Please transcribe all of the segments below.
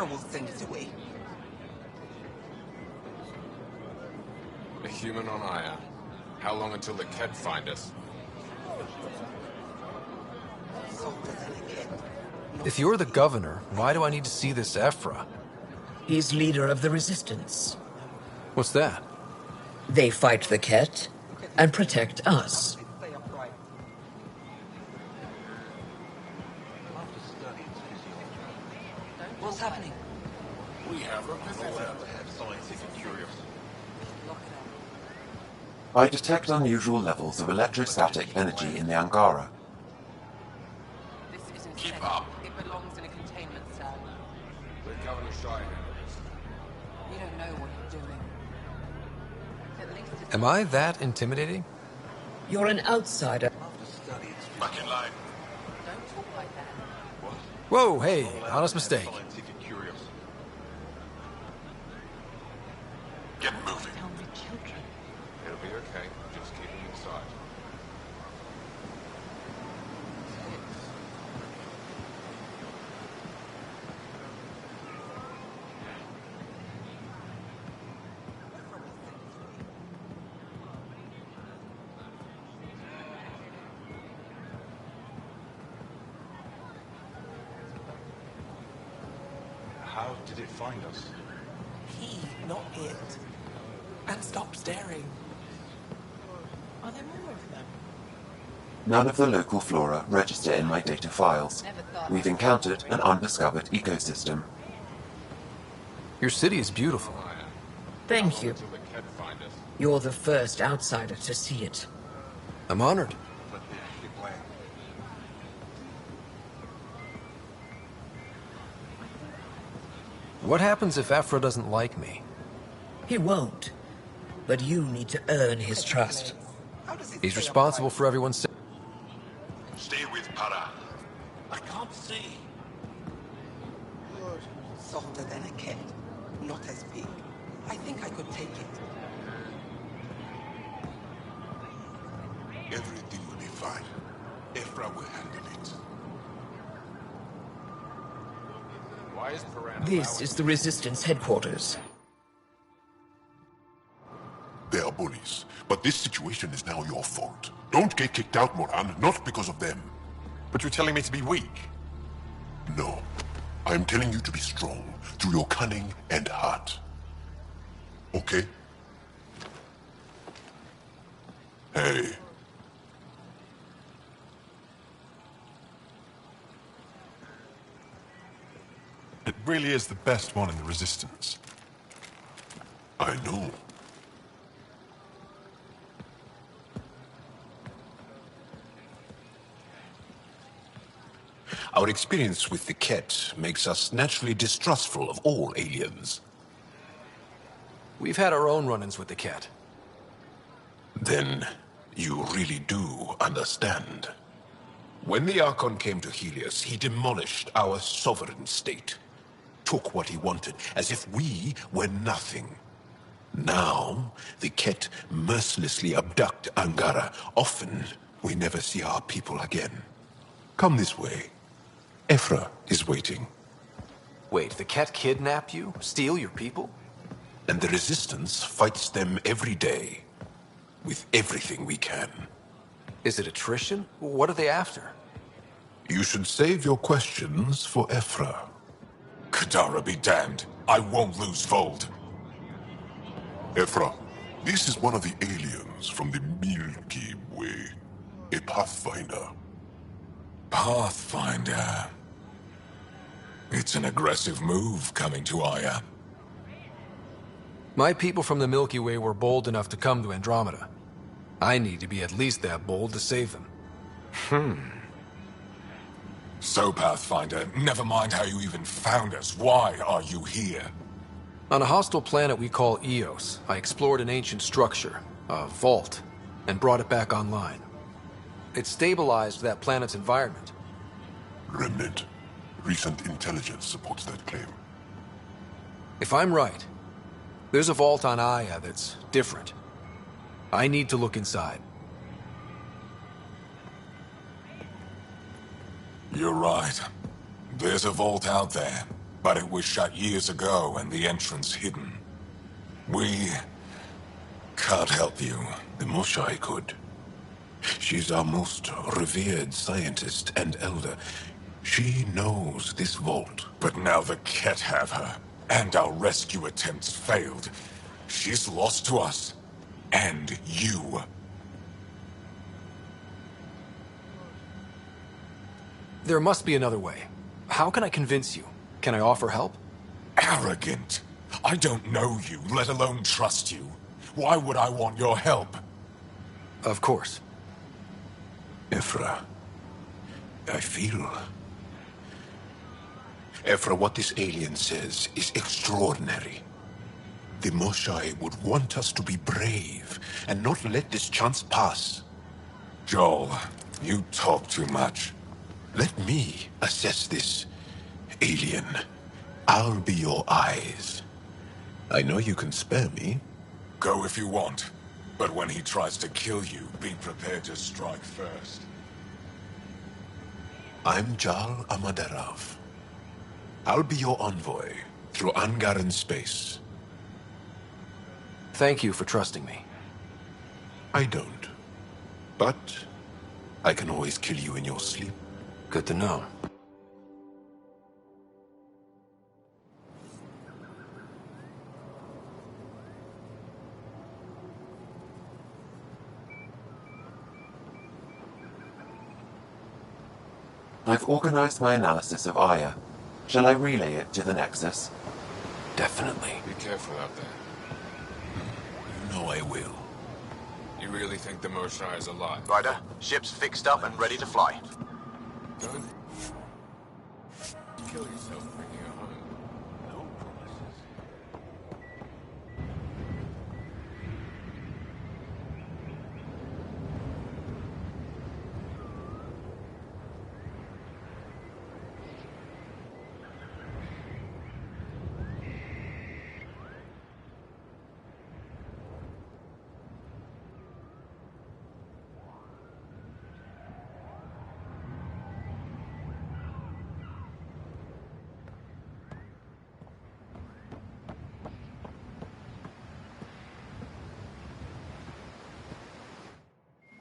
Ephra will send it away. A human on Aya. How long until the Ket find us? Softer than a kid. If you're the governor, why do I need to see this Ephra? He's leader of the resistance. What's that? They fight the Ket and protect us. Stay upright. What's happening? We have a visitor. I detect unusual levels of electrostatic energy in the Angara. This isn't Keep safe. up. It belongs in a containment cell. Let Governor Shai handle this. You don't know what you're doing. At least it's Am I that intimidating? You're an outsider. Back in line. don't talk like that. Whoa, hey, honest mistake. Get moving. Tell my children. It'll be okay. Just keep them inside. How did it find us? He, not it. And stop staring. Are there more of them? None of the local flora register in my data files. Never thought. We've encountered an undiscovered ecosystem. Your city is beautiful. Thank you. Until the Ket find us. You're the first outsider to see it. I'm honored. What happens if Ephra doesn't like me? He won't. But you need to earn his trust. How does it He's stay responsible upright? for everyone's safety. Stay with Para. I can't see. Softer than a kid. Not as big. I think I could take it. Everything will be fine. Ephra will handle it. Why is Paran This is the Resistance headquarters. They are bullies, but this situation is now your fault. Don't get kicked out, Moran, not because of them. But you're telling me to be weak. No. I'm telling you to be strong through your cunning and heart. Okay? Hey. It really is the best one in the Resistance. I know. Our experience with the Ket makes us naturally distrustful of all aliens. We've had our own run-ins with the Ket. Then you really do understand. When the Archon came to Helios, he demolished our sovereign state. Took what he wanted, as if we were nothing. Now, the Ket mercilessly abduct Angara. Often, we never see our people again. Come this way. Ephra is waiting. Wait, the Ket kidnap you? Steal your people? And the Resistance fights them every day. With everything we can. Is it attrition? What are they after? You should save your questions for Ephra. Kadara be damned. I won't lose Vold. Ephra, this is one of the aliens from the Milky Way. A Pathfinder. Pathfinder. It's an aggressive move coming to Aya. My people from the Milky Way were bold enough to come to Andromeda. I need to be at least that bold to save them. So, Pathfinder, never mind how you even found us. Why are you here? On a hostile planet we call Eos, I explored an ancient structure, a vault, and brought it back online. It stabilized that planet's environment. Remnant. Recent intelligence supports that claim. If I'm right, there's a vault on Aya that's different. I need to look inside. You're right. There's a vault out there. but it was shut years ago and the entrance hidden. We can't help you. The Moshai could. She's our most revered scientist and elder. She knows this vault. But now the Ket have her, and our rescue attempts failed. She's lost to us. And you. There must be another way. How can I convince you? Can I offer help? Arrogant. I don't know you, let alone trust you. Why would I want your help? Of course. Ephra, I feel... Ephra, what this alien says is extraordinary. The Moshai would want us to be brave and not let this chance pass. Joel, you talk too much. Let me assess this, alien. I'll be your eyes. I know you can spare me. Go if you want. But when he tries to kill you, be prepared to strike first. I'm Jal Amaderov. I'll be your envoy through Angaran space. Thank you for trusting me. I don't. But I can always kill you in your sleep. Good to know. I've organized my analysis of Aya. Shall I relay it to the Nexus? Definitely. Be careful out there. You know I will. You really think the Moshai is alive? Ryder, ship's fixed up and ready to fly. Don't kill yourself bringing her home.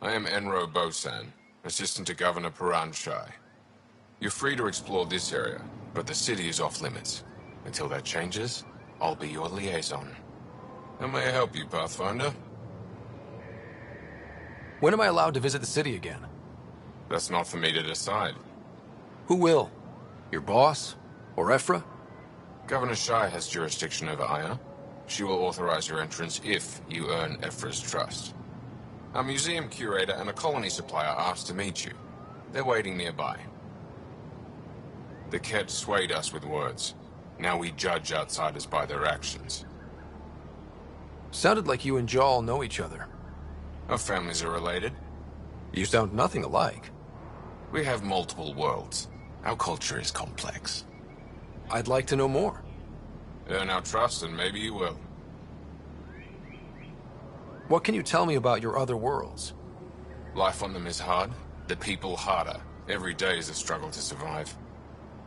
I am Enro Bosan, assistant to Governor Paran Shai. You're free to explore this area, but the city is off limits. Until that changes, I'll be your liaison. How may I help you, Pathfinder? When am I allowed to visit the city again? That's not for me to decide. Who will? Your boss? Or Ephra? Governor Shai has jurisdiction over Aya. She will authorize your entrance if you earn Ephra's trust. A museum curator and a colony supplier asked to meet you. They're waiting nearby. The Ket swayed us with words. Now we judge outsiders by their actions. Sounded like you and Jal know each other. Our families are related. You sound nothing alike. We have multiple worlds. Our culture is complex. I'd like to know more. Earn our trust and maybe you will. What can you tell me about your other worlds? Life on them is hard. The people harder. Every day is a struggle to survive.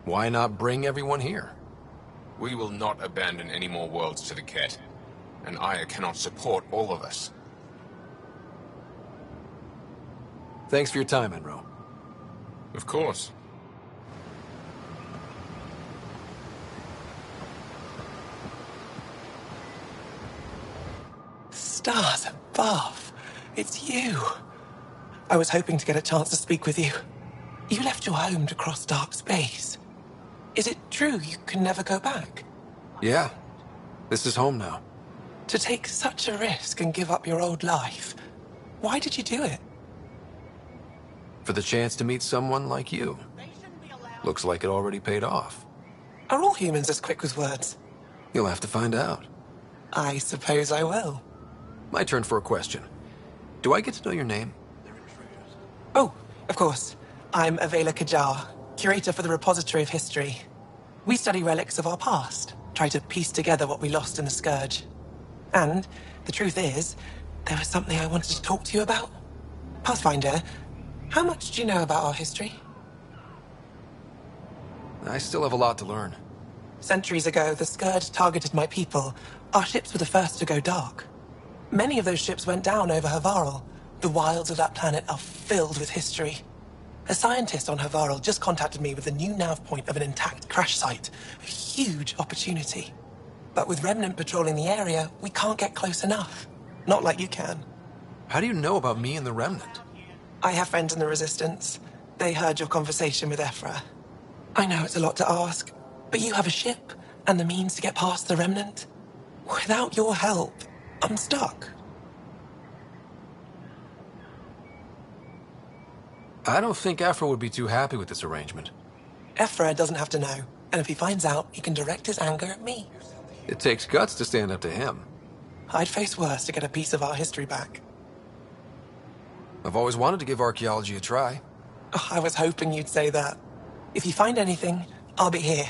Why not bring everyone here? We will not abandon any more worlds to the Ket. And Aya cannot support all of us. Thanks for your time, Enro. Of course. Stars above. It's you. I was hoping to get a chance to speak with you. You left your home to cross dark space. Is it true you can never go back? Yeah. This is home now. To take such a risk and give up your old life, why did you do it? For the chance to meet someone like you. Looks like it already paid off. Are all humans as quick with words? You'll have to find out. I suppose I will. My turn for a question. Do I get to know your name? Oh, of course. I'm Avela Kajar, curator for the Repository of History. We study relics of our past, try to piece together what we lost in the Scourge. And the truth is, there was something I wanted to talk to you about. Pathfinder, how much do you know about our history? I still have a lot to learn. Centuries ago, the Scourge targeted my people. Our ships were the first to go dark. Many of those ships went down over Havarl. The wilds of that planet are filled with history. A scientist on Havarl just contacted me with a new nav point of an intact crash site. A huge opportunity. But with Remnant patrolling the area, we can't get close enough. Not like you can. How do you know about me and the Remnant? I have friends in the Resistance. They heard your conversation with Ephra. I know it's a lot to ask, but you have a ship and the means to get past the Remnant. Without your help, I'm stuck. I don't think Ephra would be too happy with this arrangement. Ephra doesn't have to know, and if he finds out, he can direct his anger at me. It takes guts to stand up to him. I'd face worse to get a piece of our history back. I've always wanted to give archaeology a try. Oh, I was hoping you'd say that. If you find anything, I'll be here.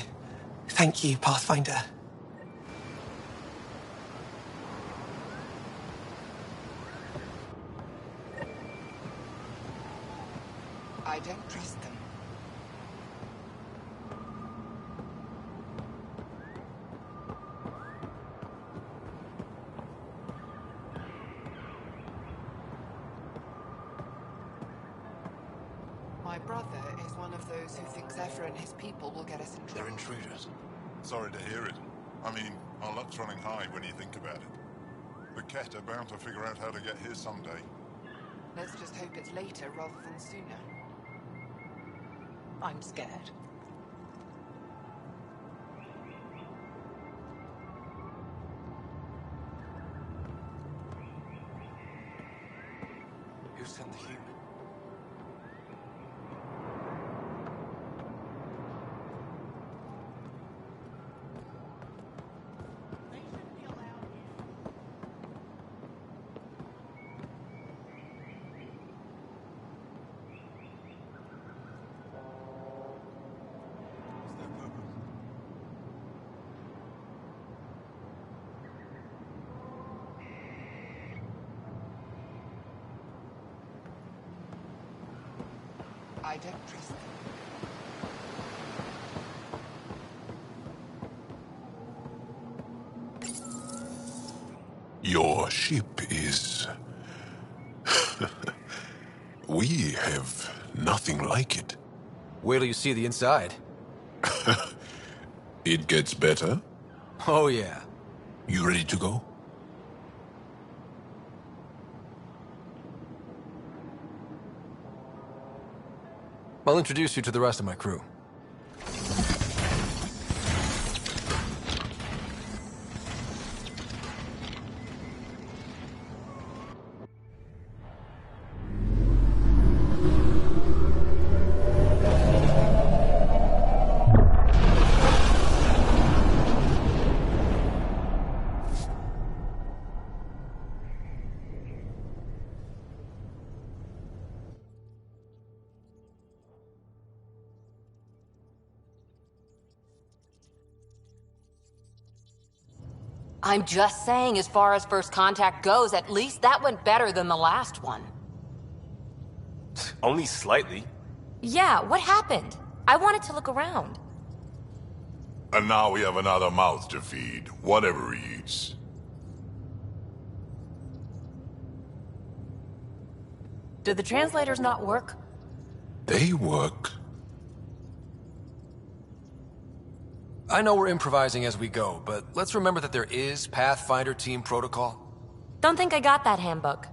Thank you, Pathfinder. I don't trust them. My brother is one of those who thinks Ephra and his people will get us in trouble. They're intruders. Sorry to hear it. I mean, our luck's running high when you think about it. The Ket are bound to figure out how to get here someday. Let's just hope it's later rather than sooner. I'm scared. Who sent the human? I don't trust them. Your ship is... We have nothing like it. Wait till you see the inside. It gets better. Oh, yeah. You ready to go? I'll introduce you to the rest of my crew. I'm just saying, as far as first contact goes, at least that went better than the last one. Only slightly. Yeah, what happened? I wanted to look around. And now we have another mouth to feed, whatever he eats. Did the translators not work? They work. I know we're improvising as we go, but let's remember that there is Pathfinder team protocol. Don't think I got that handbook.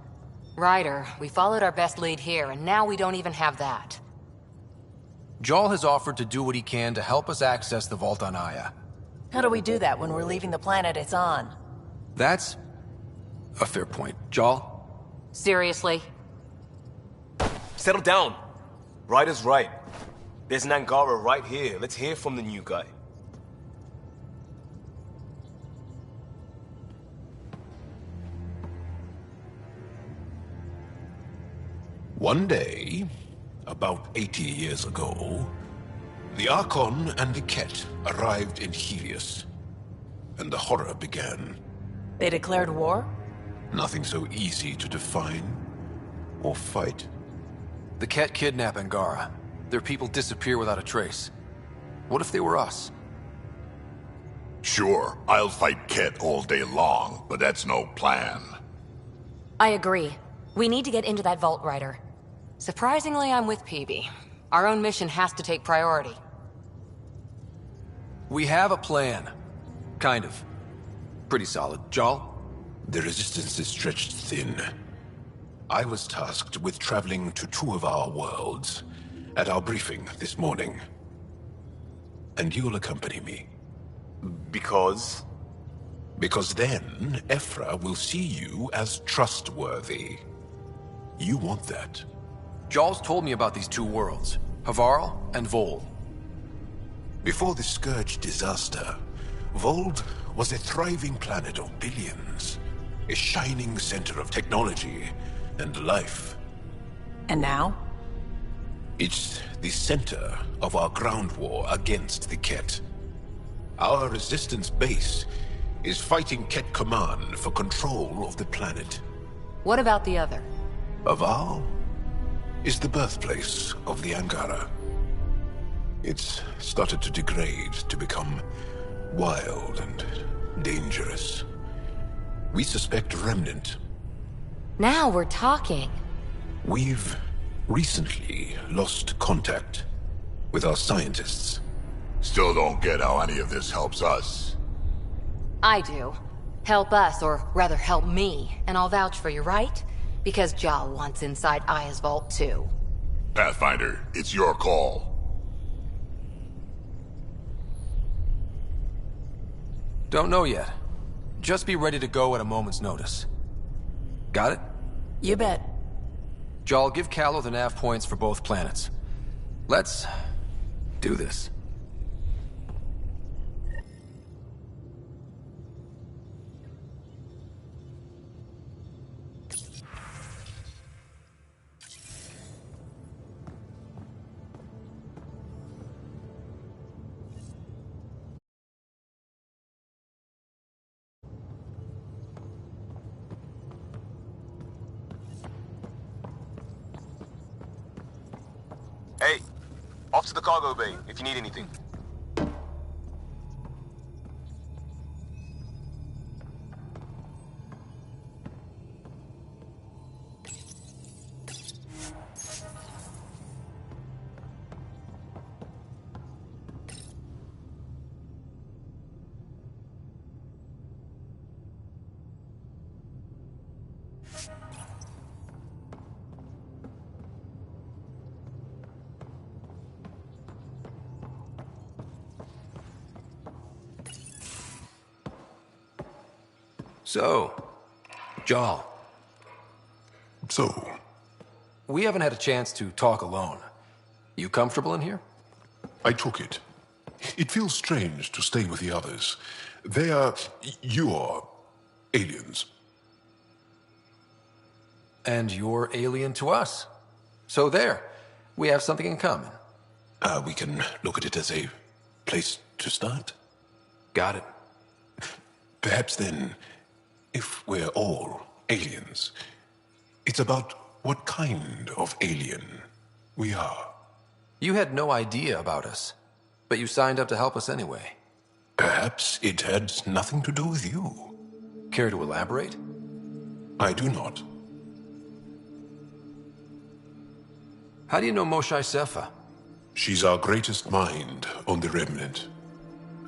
Ryder, we followed our best lead here, and now we don't even have that. Jarl has offered to do what he can to help us access the vault on Aya. How do we do that when we're leaving the planet it's on? That's a fair point. Jarl? Seriously? Settle down. Ryder's right. There's an Angara right here. Let's hear from the new guy. One day, about 80 years ago, the Archon and the Ket arrived in Helios, and the horror began. They declared war? Nothing so easy to define or fight. The Ket kidnap Angara. Their people disappear without a trace. What if they were us? Sure, I'll fight Ket all day long, but that's no plan. I agree. We need to get into that vault, Ryder. Surprisingly, I'm with Peavy. Our own mission has to take priority. We have a plan. Kind of. Pretty solid. Jal? The resistance is stretched thin. I was tasked with traveling to two of our worlds at our briefing this morning. And you'll accompany me. Because? Because then, Ephra will see you as trustworthy. You want that. Jal's told me about these two worlds, Havarl and Vold. Before the Scourge disaster, Vold was a thriving planet of billions. A shining center of technology and life. And now? It's the center of our ground war against the Ket. Our resistance base is fighting Ket Command for control of the planet. What about the other? Havarl is the birthplace of the Angara. It's started to degrade, to become wild and dangerous. We suspect Remnant. Now we're talking. We've recently lost contact with our scientists. Still don't get how any of this helps us. I do. Help us, or rather help me, and I'll vouch for you, right? Because Jal wants inside Aya's vault too. Pathfinder, it's your call. Don't know yet. Just be ready to go at a moment's notice. Got it? You bet. Jal, give Callow the nav points for both planets. Let's do this. Hey, off to the cargo bay if you need anything. So, Jal. So? We haven't had a chance to talk alone. You comfortable in here? I took it. It feels strange to stay with the others. They are... you're... aliens. And you're alien to us. So there. We have something in common. We can look at it as a place to start. Got it. Perhaps then, if we're all aliens, it's about what kind of alien we are. You had no idea about us, but you signed up to help us anyway. Perhaps it had nothing to do with you. Care to elaborate? I do not. How do you know Moshae Sefa? She's our greatest mind on the Remnant.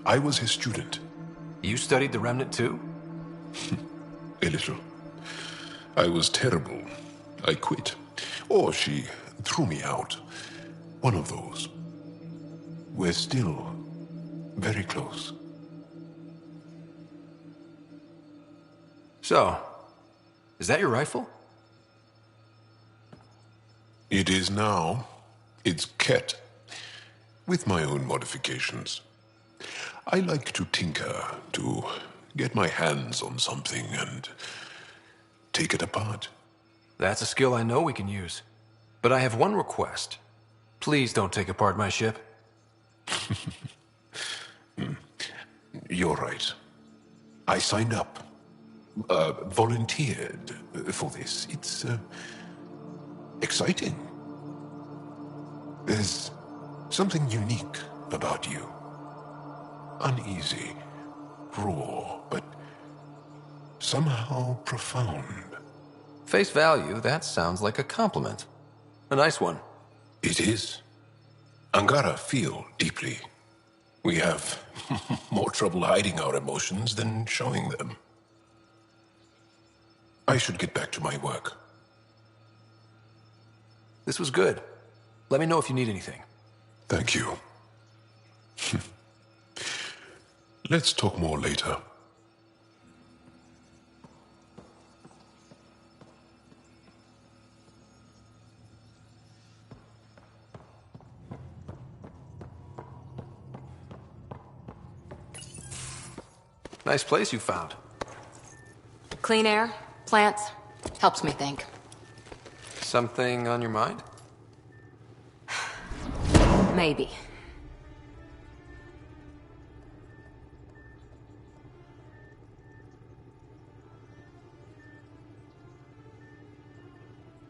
I was his student. You studied the Remnant too? A little. I was terrible. I quit. Or she threw me out. One of those. We're still very close. So, is that your rifle? It is now. It's Ket. With my own modifications. I like to tinker, to get my hands on something and take it apart. That's a skill I know we can use. But I have one request. Please don't take apart my ship. You're right. I signed up. Volunteered for this. It's exciting. There's something unique about you. Uneasy, raw, but somehow profound. Face value, that sounds like a compliment. A nice one. It is. Angara feel deeply. We have more trouble hiding our emotions than showing them. I should get back to my work. This was good. Let me know if you need anything. Thank you. Let's talk more later. Nice place you found. Clean air, plants, helps me think. Something on your mind? Maybe.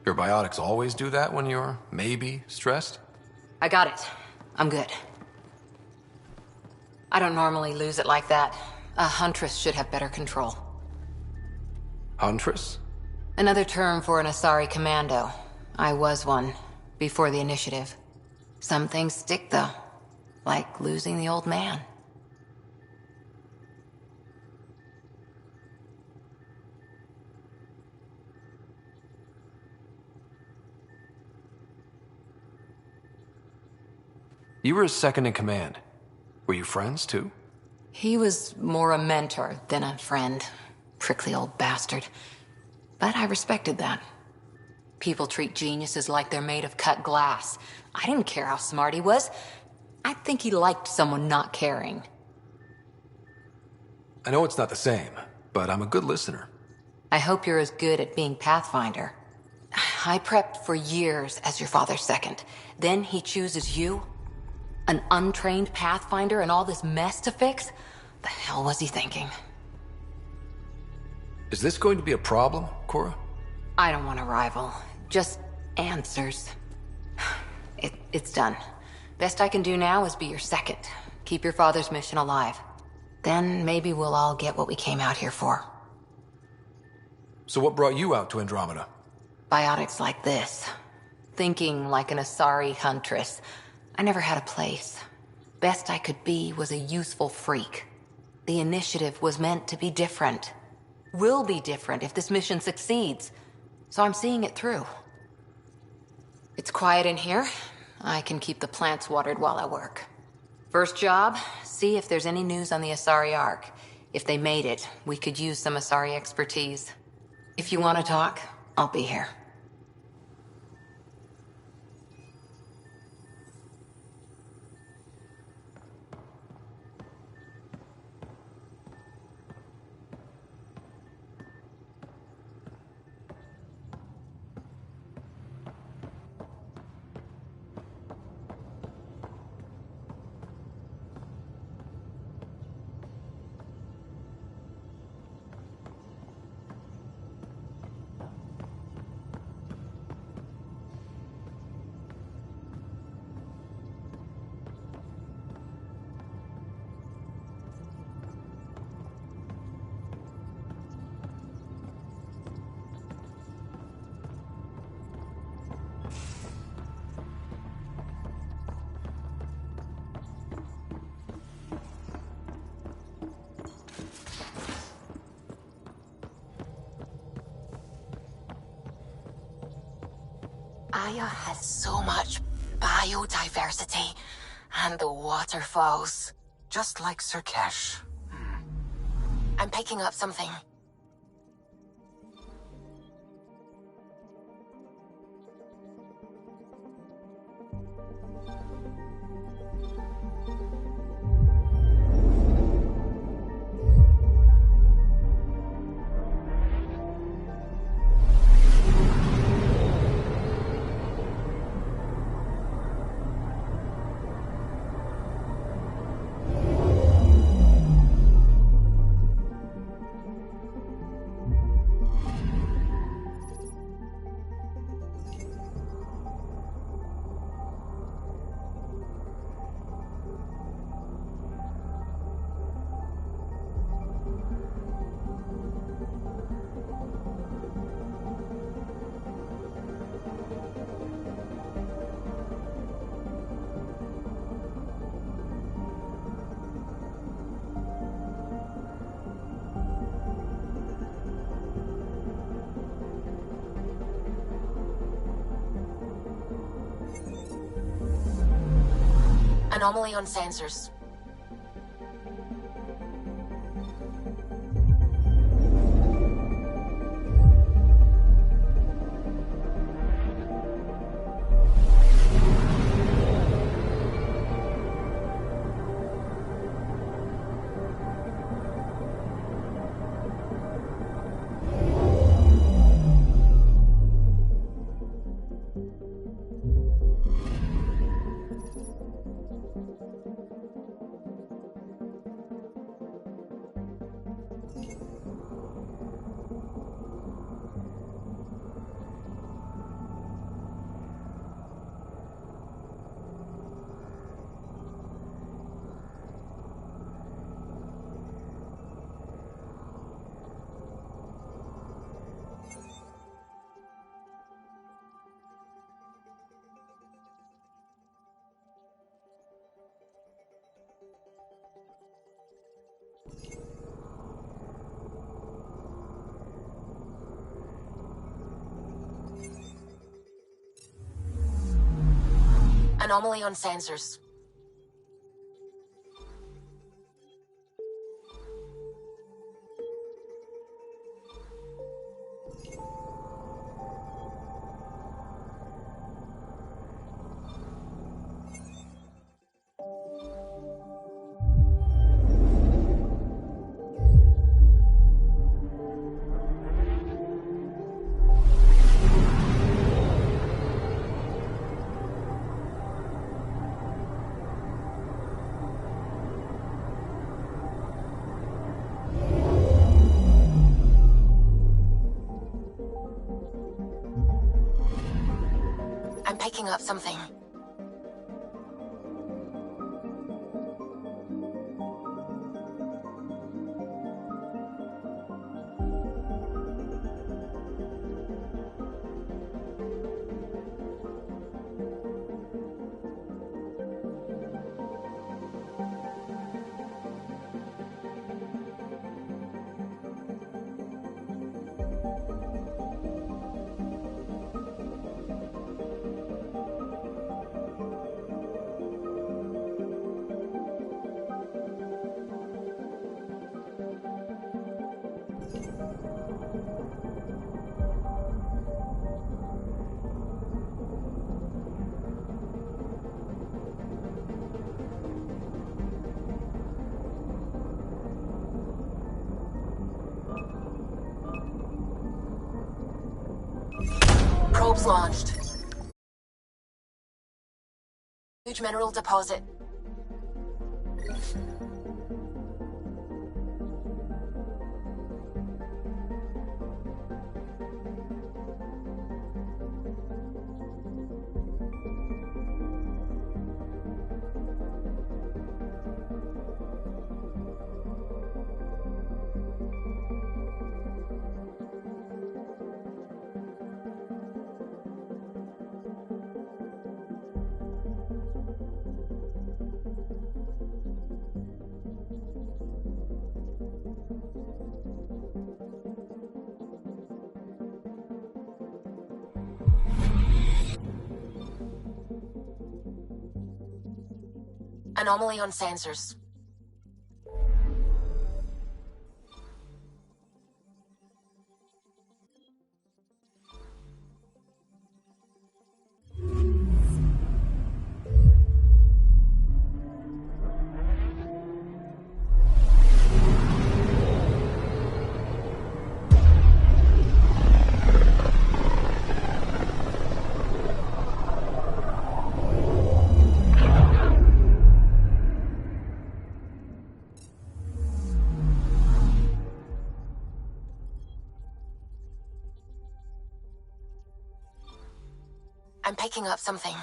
Your biotics always do that when you're maybe stressed? I got it. I'm good. I don't normally lose it like that. A huntress should have better control. Huntress? Another term for an Asari commando. I was one, before the initiative. Some things stick, though. Like losing the old man. You were his second in command. Were you friends, too? He was more a mentor than a friend. Prickly old bastard. But I respected that. People treat geniuses like they're made of cut glass. I didn't care how smart he was. I think he liked someone not caring. I know it's not the same, but I'm a good listener. I hope you're as good at being Pathfinder. I prepped for years as your father's second. Then he chooses you? An untrained Pathfinder and all this mess to fix? The hell was he thinking? Is this going to be a problem, Cora? I don't want a rival. Just answers. It's done. Best I can do now is be your second. Keep your father's mission alive. Then maybe we'll all get what we came out here for. So what brought you out to Andromeda? Biotics like this. Thinking like an Asari huntress. I never had a place. Best I could be was a useful freak. The initiative was meant to be different. Will be different if this mission succeeds. So I'm seeing it through. It's quiet in here. I can keep the plants watered while I work. First job, see if there's any news on the Asari Ark. If they made it, we could use some Asari expertise. If you want to talk, I'll be here. Aya has so much biodiversity, and the waterfalls, just like Surkesh. I'm picking up something. Anomaly on sensors. Anomaly on sensors. I'm picking up something. Probes launched. Huge mineral deposit. Anomaly on sensors. I'm picking up something.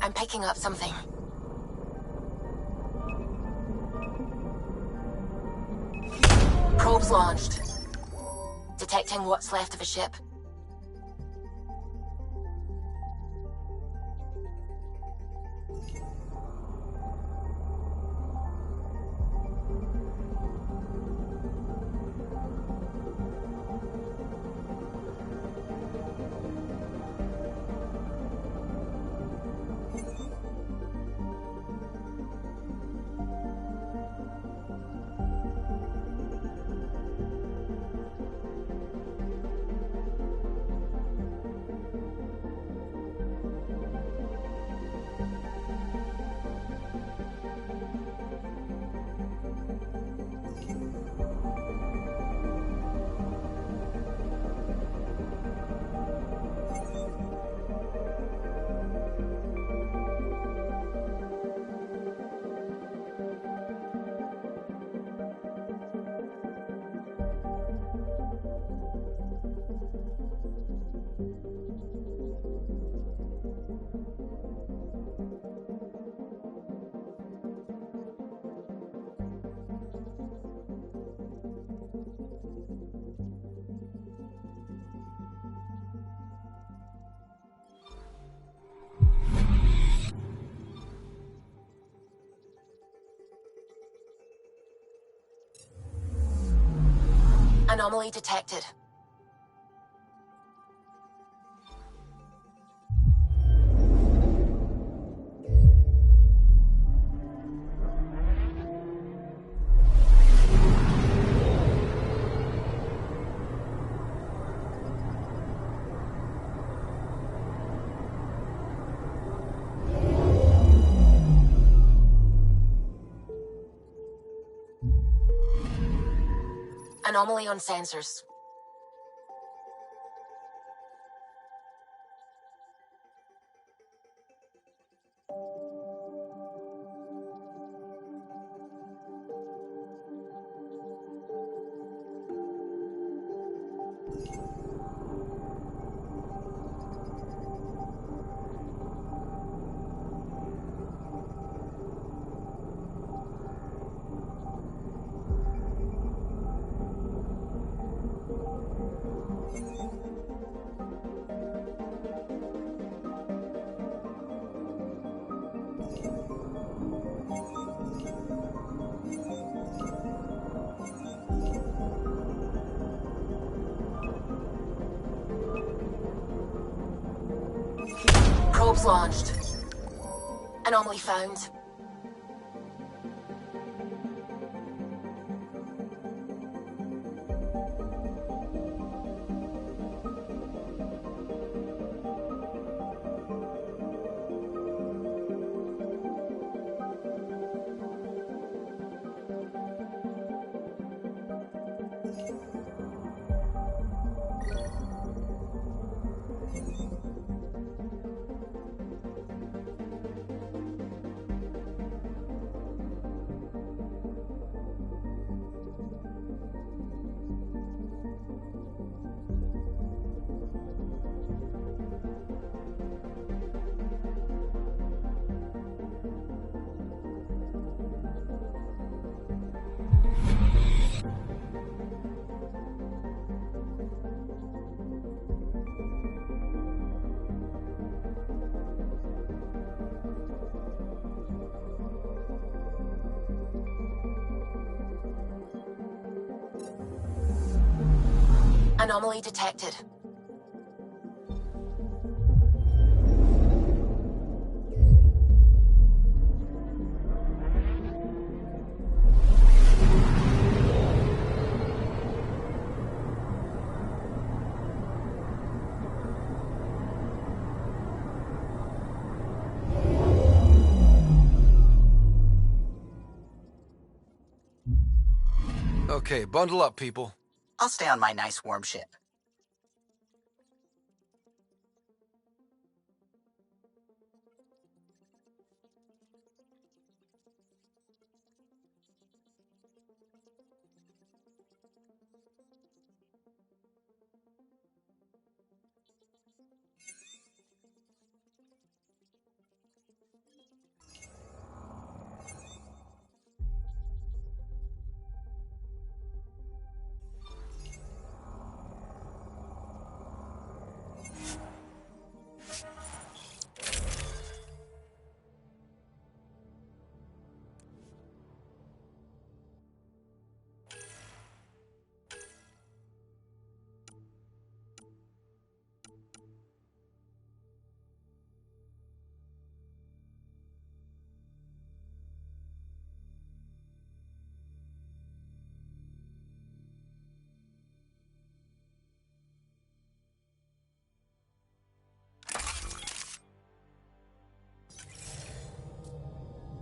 I'm picking up something. Probe Probes launched. Detecting what's left of a ship. Anomaly detected. Anomaly on sensors. Probes launched. Anomaly found. Anomaly detected. Okay, bundle up, people. I'll stay on my nice warm ship.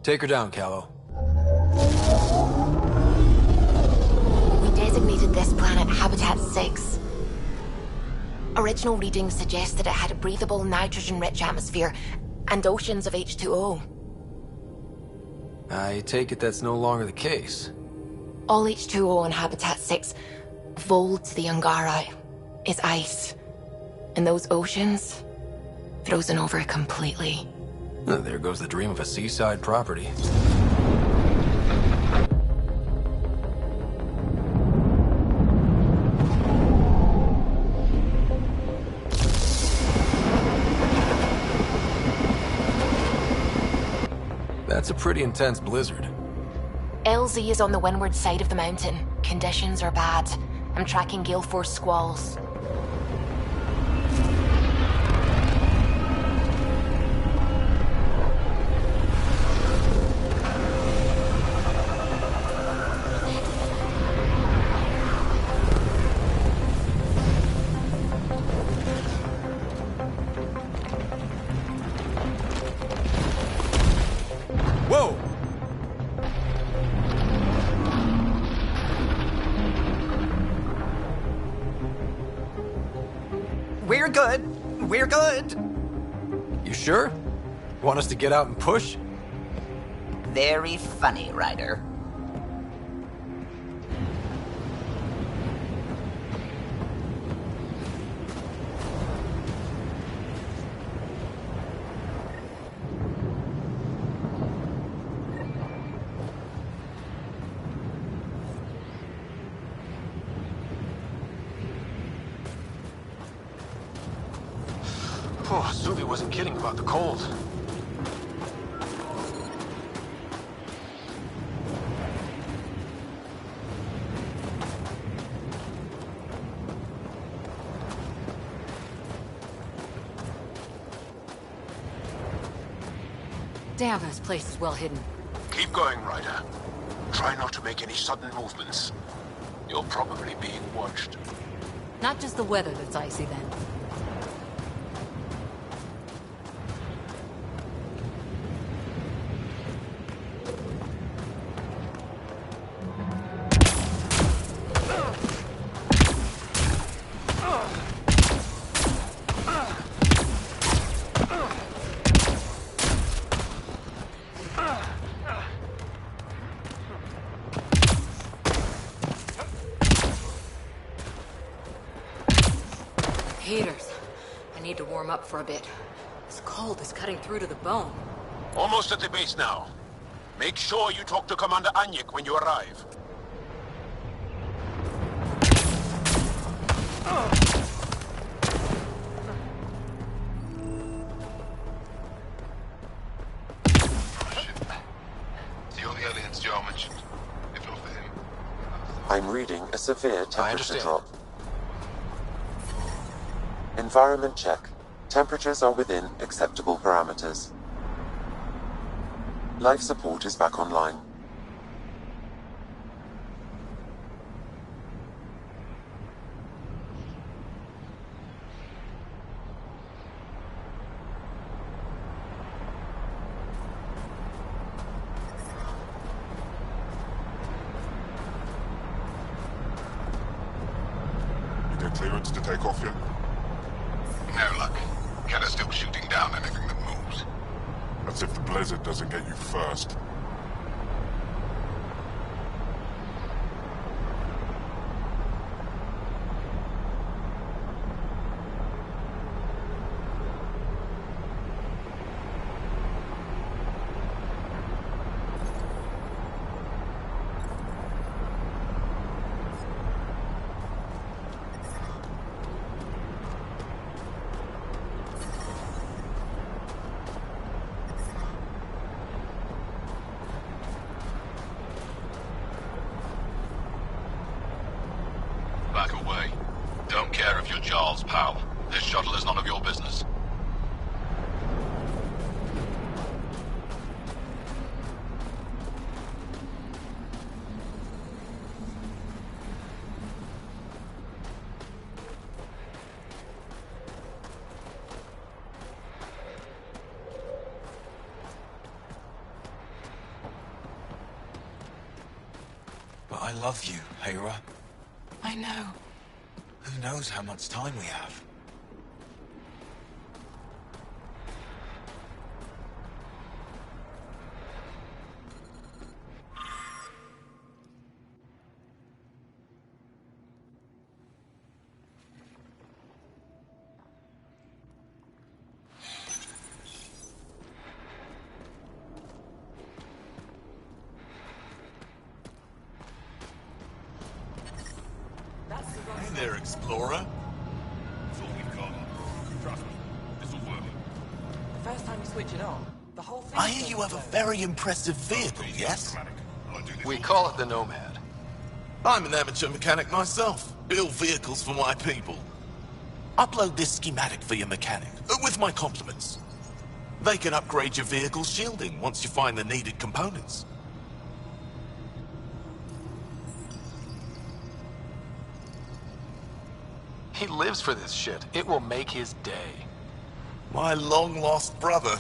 Take her down, Callow. We designated this planet Habitat 6. Original readings suggest that it had a breathable, nitrogen-rich atmosphere and oceans of H2O. I take it that's no longer the case. All H2O on Habitat 6, vold to the Angara, is ice. And those oceans, frozen over completely. There goes the dream of a seaside property. That's a pretty intense blizzard. LZ is on the windward side of the mountain. Conditions are bad. I'm tracking gale force squalls. Whoa! We're good. We're good. You sure? Want us to get out and push? Very funny, Ryder. Oh, Suvi wasn't kidding about the cold. Damn, this place is well hidden. Keep going, Ryder. Try not to make any sudden movements. You're probably being watched. Not just the weather that's icy then. Heaters. I need to warm up for a bit. This cold is cutting through to the bone. Almost at the base now. Make sure you talk to Commander Anyik when you arrive. The only aliens Joe mentioned. If not for him. I'm reading a severe temperature understand. drop. Environment check. Temperatures are within acceptable parameters. Life support is back online. You get clearance to take off yet? No luck. Ketter's still shooting down anything that moves. That's if the blizzard doesn't get you first. Back away. Don't care if you're Jarl's pal. This shuttle is none of your business. I love you, Hera. I know. Who knows how much time we have? Hey there, Explorer. That's all we've got. Trust me, this'll work. The first time you switch it on, the whole thing... I hear you have a very impressive vehicle, yes? We call it the Nomad. I'm an amateur mechanic myself. Build vehicles for my people. Upload this schematic for your mechanic, with my compliments. They can upgrade your vehicle's shielding once you find the needed components. He lives for this shit. It will make his day. My long-lost brother.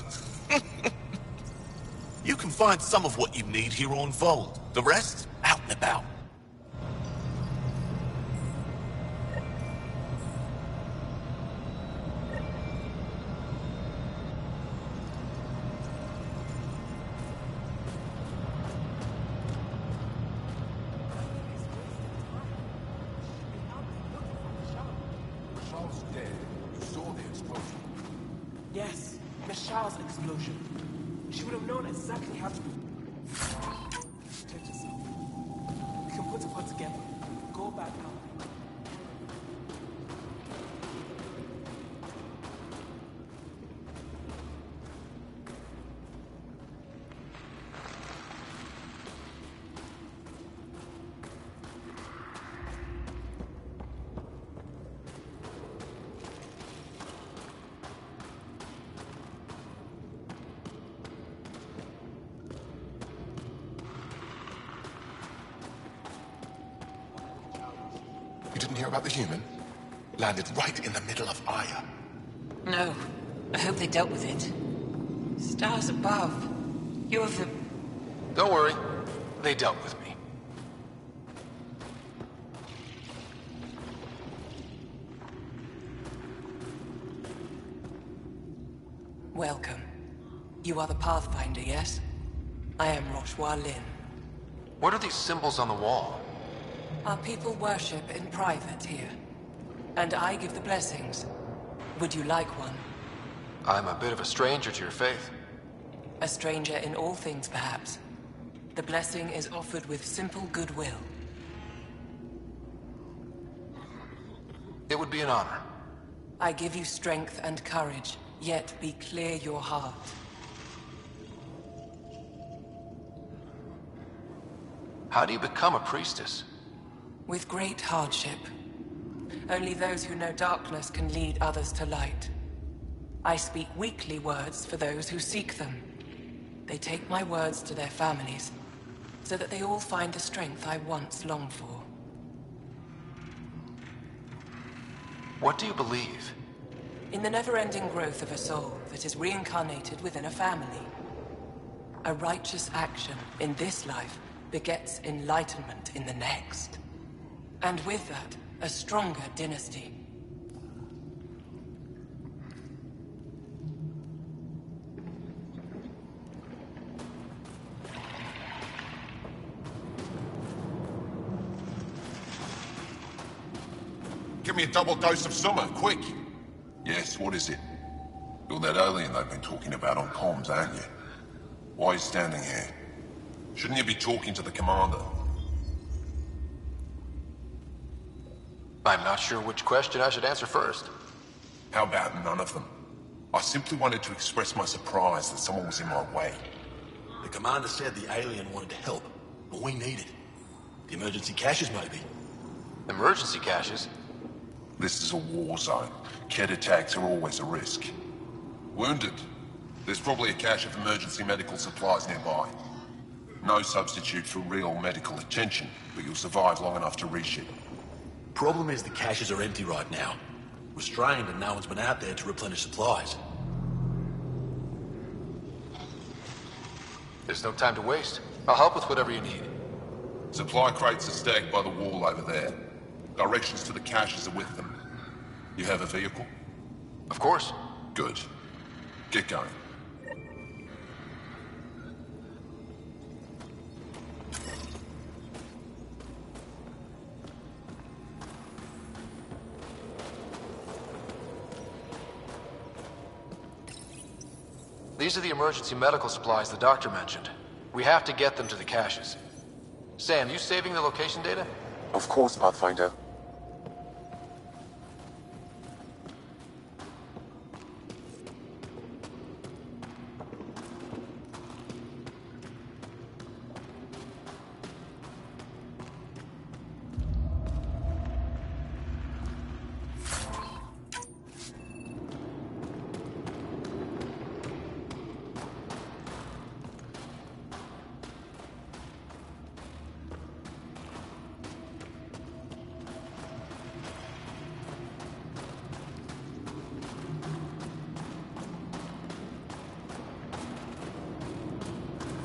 You can find some of what you need here on Vold. The rest, out and about. Michelle's dead. You saw the explosion. Yes, Michelle's explosion. She would have known exactly how to... Protect yourself. We can put a foot together. Go back out. You didn't hear about the human? Landed right in the middle of Aya. No. I hope they dealt with it. Stars above. You're the... Don't worry. They dealt with me. Welcome. You are the Pathfinder, yes? I am Rochua Lin. What are these symbols on the wall? Our people worship in private here. And I give the blessings. Would you like one? I'm a bit of a stranger to your faith. A stranger in all things, perhaps. The blessing is offered with simple goodwill. It would be an honor. I give you strength and courage, yet be clear your heart. How do you become a priestess? With great hardship. Only those who know darkness can lead others to light. I speak weakly words for those who seek them. They take my words to their families, so that they all find the strength I once longed for. What do you believe? In the never-ending growth of a soul that is reincarnated within a family. A righteous action in this life begets enlightenment in the next. And with that, a stronger dynasty. Give me a double dose of summer, quick! Yes, what is it? You're that alien they've been talking about on comms, aren't you? Why are you standing here? Shouldn't you be talking to the commander? I'm not sure which question I should answer first. How about none of them? I simply wanted to express my surprise that someone was in my way. The commander said the alien wanted to help, but we need it. The emergency caches, maybe. Emergency caches? This is a war zone. Kett attacks are always a risk. Wounded. There's probably a cache of emergency medical supplies nearby. No substitute for real medical attention, but you'll survive long enough to reship. Problem is the caches are empty right now. Restrained and no one's been out there to replenish supplies. There's no time to waste. I'll help with whatever you need. Supply crates are stacked by the wall over there. Directions to the caches are with them. You have a vehicle? Of course. Good. Get going. These are the emergency medical supplies the doctor mentioned. We have to get them to the caches. Sam, you saving the location data? Of course, Pathfinder.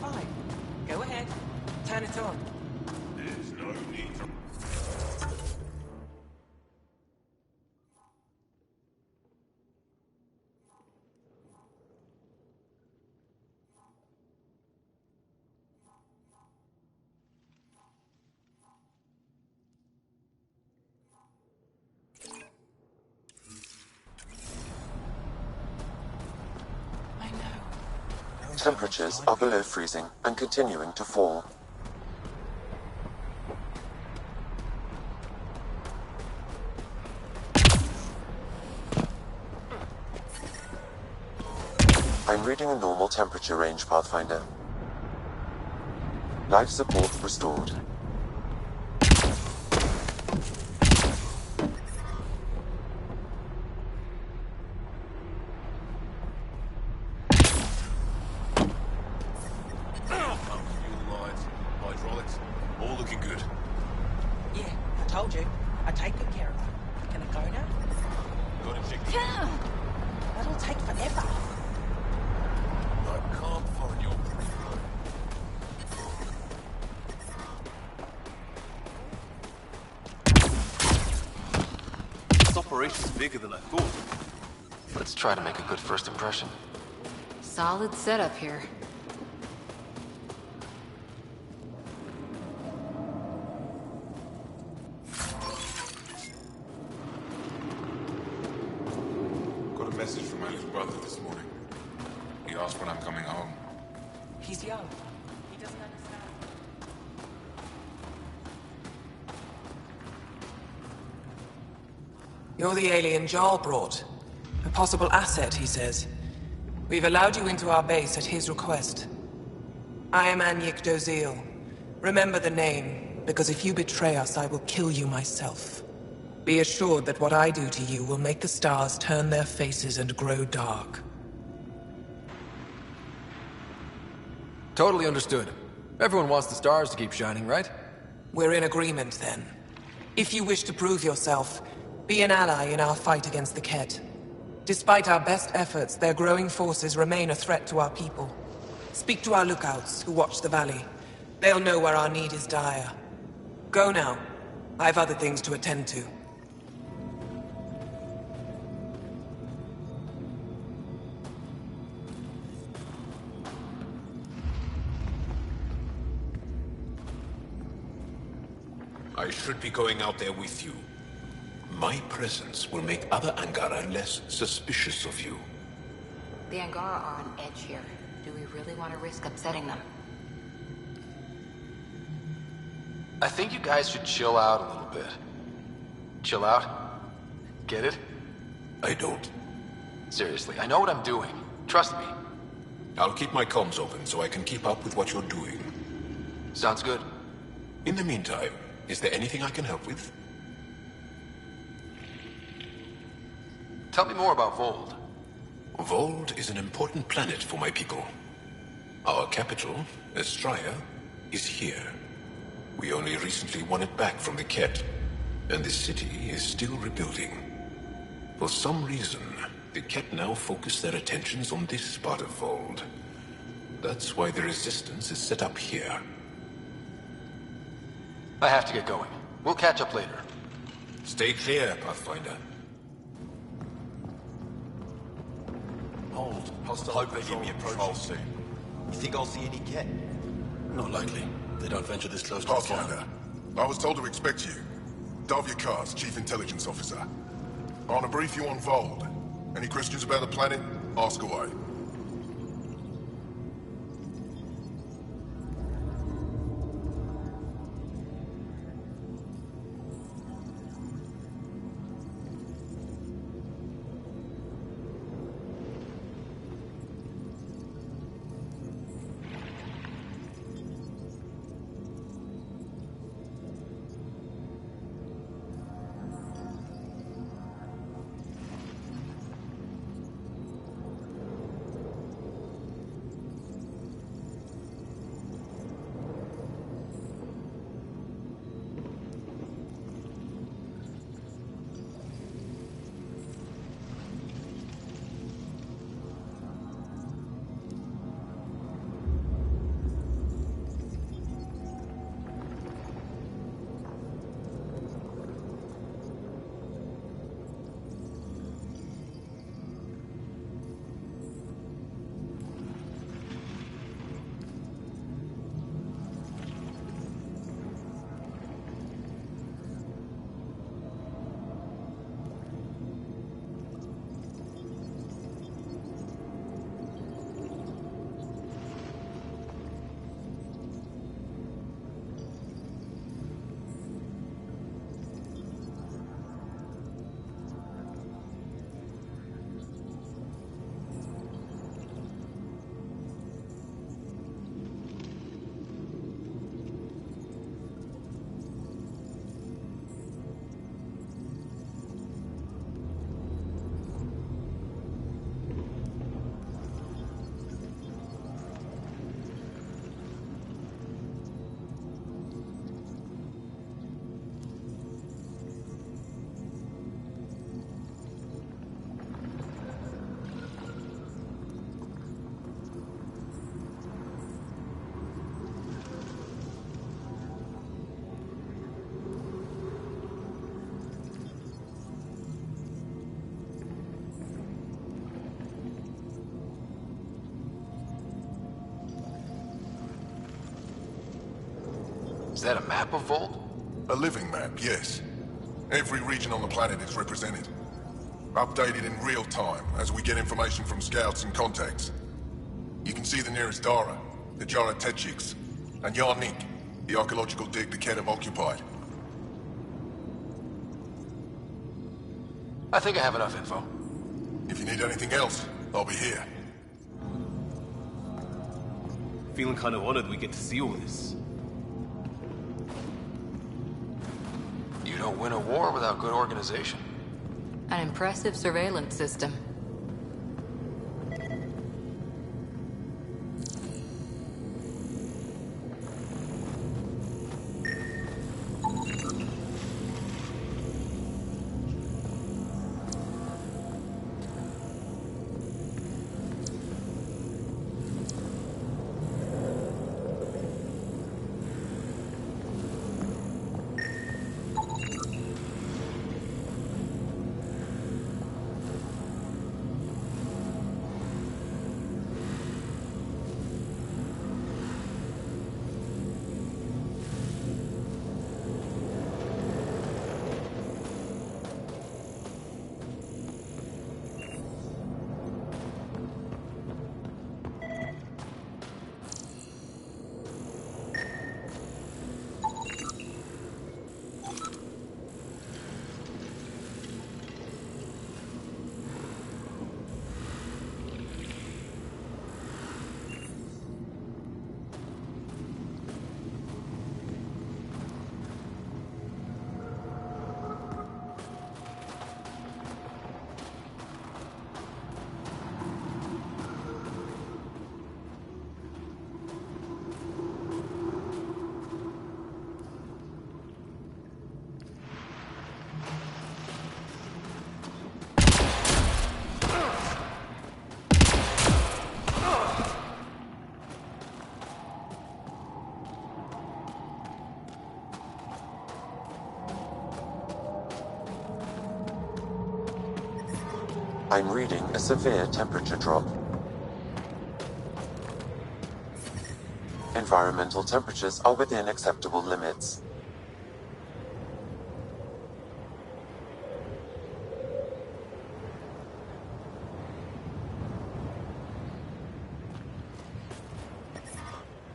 Fine. Go ahead. Turn it on. There's no need to... Temperatures are below freezing and continuing to fall. I'm reading a normal temperature range, Pathfinder. Life support restored. Hydraulics, all looking good. Yeah, I told you. I take good care of her. Can I go now? Got it checked. That'll take forever. I can't find your This operation's bigger than I thought. Let's try to make a good first impression. Solid setup here. Got a message from my little brother this morning. He asked when I'm coming home. He's young. He doesn't understand. You're the alien Jarl brought. A possible asset, he says. We've allowed you into our base at his request. I am Anyik Dozil. Remember the name, because if you betray us, I will kill you myself. Be assured that what I do to you will make the stars turn their faces and grow dark. Totally understood. Everyone wants the stars to keep shining, right? We're in agreement, then. If you wish to prove yourself, be an ally in our fight against the Ket. Despite our best efforts, their growing forces remain a threat to our people. Speak to our lookouts, who watch the valley. They'll know where our need is dire. Go now. I've other things to attend to. I should be going out there with you. My presence will make other Angara less suspicious of you. The Angara are on edge here. Do we really want to risk upsetting them? I think you guys should chill out a little bit. Chill out? Get it? I don't. Seriously, I know what I'm doing. Trust me. I'll keep my comms open so I can keep up with what you're doing. Sounds good. In the meantime, is there anything I can help with? Tell me more about Vold. Vold is an important planet for my people. Our capital, Estraya, is here. We only recently won it back from the Ket, and the city is still rebuilding. For some reason, the Ket now focus their attentions on this part of Vold. That's why the Resistance is set up here. I have to get going. We'll catch up later. Stay clear, Pathfinder. Hold. Hope they give me a patrol soon. You think I'll see any Ket? Not likely. They don't venture this close to the Pathfinder, camp. I was told to expect you. Davia Kars, Chief Intelligence Officer. I want to brief you on Vold. Any questions about the planet? Ask away. Is that a map of Volt? A living map, yes. Every region on the planet is represented. Updated in real time as we get information from scouts and contacts. You can see the nearest Dara, the Jara Tetchiks, and Yarnik, the archaeological dig the Ket have occupied. I think I have enough info. If you need anything else, I'll be here. Feeling kind of honored we get to see all this. You don't win a war without good organization. An impressive surveillance system. I'm reading a severe temperature drop. Environmental temperatures are within acceptable limits.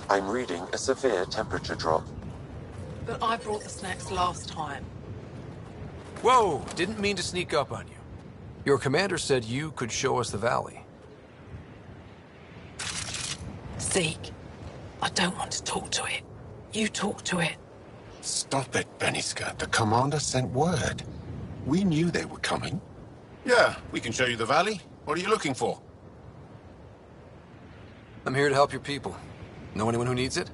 I'm reading a severe temperature drop. But I brought the snacks last time. Whoa! Didn't mean to sneak up on you. Your commander said you could show us the valley. Zeke, I don't want to talk to it. You talk to it. Stop it, Beniska. The commander sent word. We knew they were coming. Yeah, we can show you the valley. What are you looking for? I'm here to help your people. Know anyone who needs it?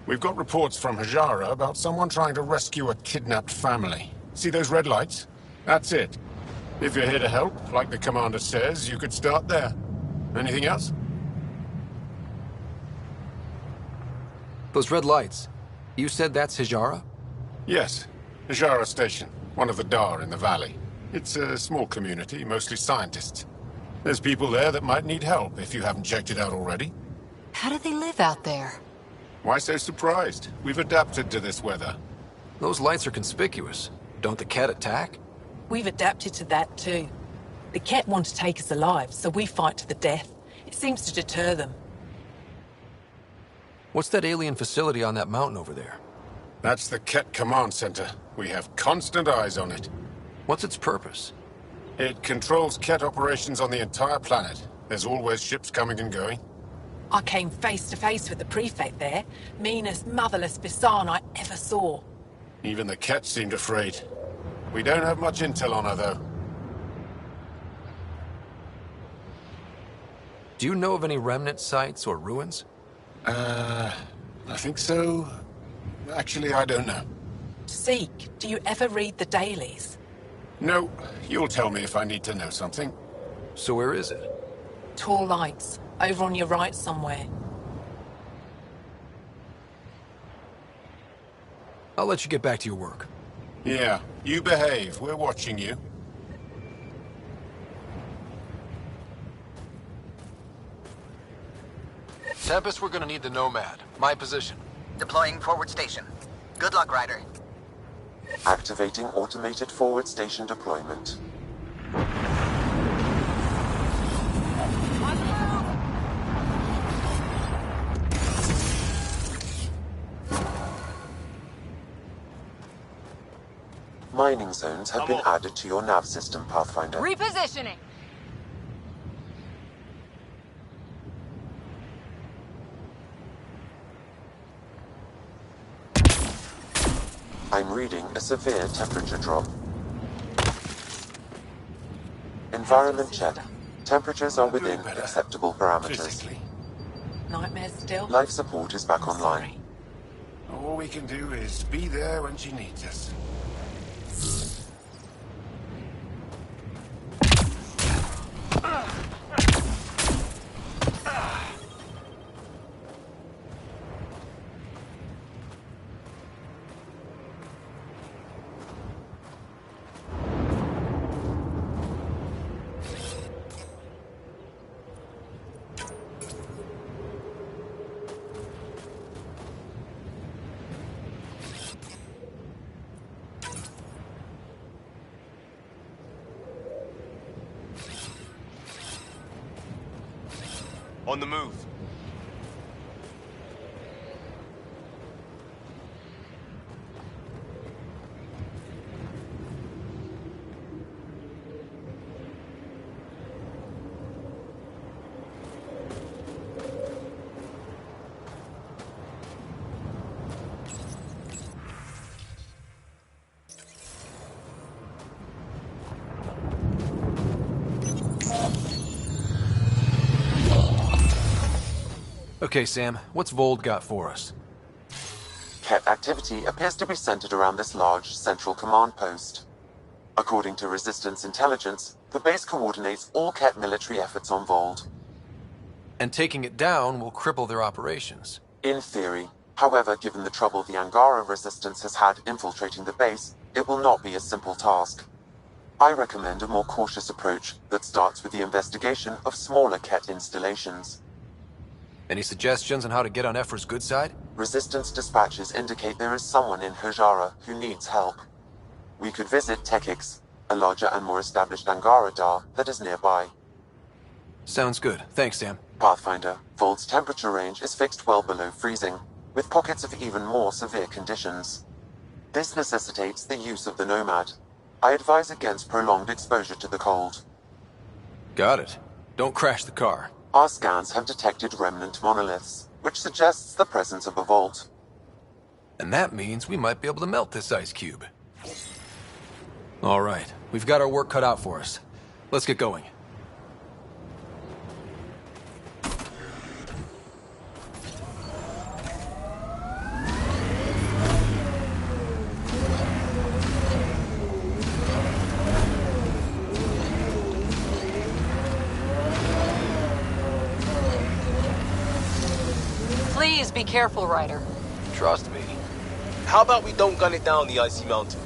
We've got reports from Hajara about someone trying to rescue a kidnapped family. See those red lights? That's it. If you're here to help, like the commander says, you could start there. Anything else? Those red lights. You said that's Hijara? Yes. Hajara Station, one of the Dar in the valley. It's a small community, mostly scientists. There's people there that might need help if you haven't checked it out already. How do they live out there? Why so surprised? We've adapted to this weather. Those lights are conspicuous. Don't the Ket attack? We've adapted to that too. The Ket want to take us alive, so we fight to the death. It seems to deter them. What's that alien facility on that mountain over there? That's the Ket Command Center. We have constant eyes on it. What's its purpose? It controls Ket operations on the entire planet. There's always ships coming and going. I came face to face with the prefect there. Meanest, motherless Bisan I ever saw. Even the Ket seemed afraid. We don't have much intel on her, though. Do you know of any remnant sites or ruins? I think so. Actually, I don't know. Zeke, do you ever read the dailies? No, you'll tell me if I need to know something. So where is it? Tall lights, over on your right somewhere. I'll let you get back to your work. Yeah, you behave. We're watching you. Tempest, we're gonna need the Nomad. My position. Deploying forward station. Good luck, Ryder. Activating automated forward station deployment. Mining zones have been added to your nav system, Pathfinder. Repositioning. I'm reading a severe temperature drop. Environment check. Temperatures are within acceptable parameters. Nightmares still? Life support is back online. All we can do is be there when she needs us. On the move. Okay, Sam, what's Vold got for us? Ket activity appears to be centered around this large central command post. According to Resistance intelligence, the base coordinates all Ket military efforts on Vold. And taking it down will cripple their operations. In theory. However, given the trouble the Angara Resistance has had infiltrating the base, it will not be a simple task. I recommend a more cautious approach that starts with the investigation of smaller Ket installations. Any suggestions on how to get on Ephra's good side? Resistance dispatches indicate there is someone in Hojara who needs help. We could visit Tekix, a larger and more established Angara Dar that is nearby. Sounds good. Thanks, Sam. Pathfinder, Vold's temperature range is fixed well below freezing, with pockets of even more severe conditions. This necessitates the use of the Nomad. I advise against prolonged exposure to the cold. Got it. Don't crash the car. Our scans have detected remnant monoliths, which suggests the presence of a vault. And that means we might be able to melt this ice cube. All right, we've got our work cut out for us. Let's get going. Please be careful, Ryder. Trust me. How about we don't gun it down the icy mountain?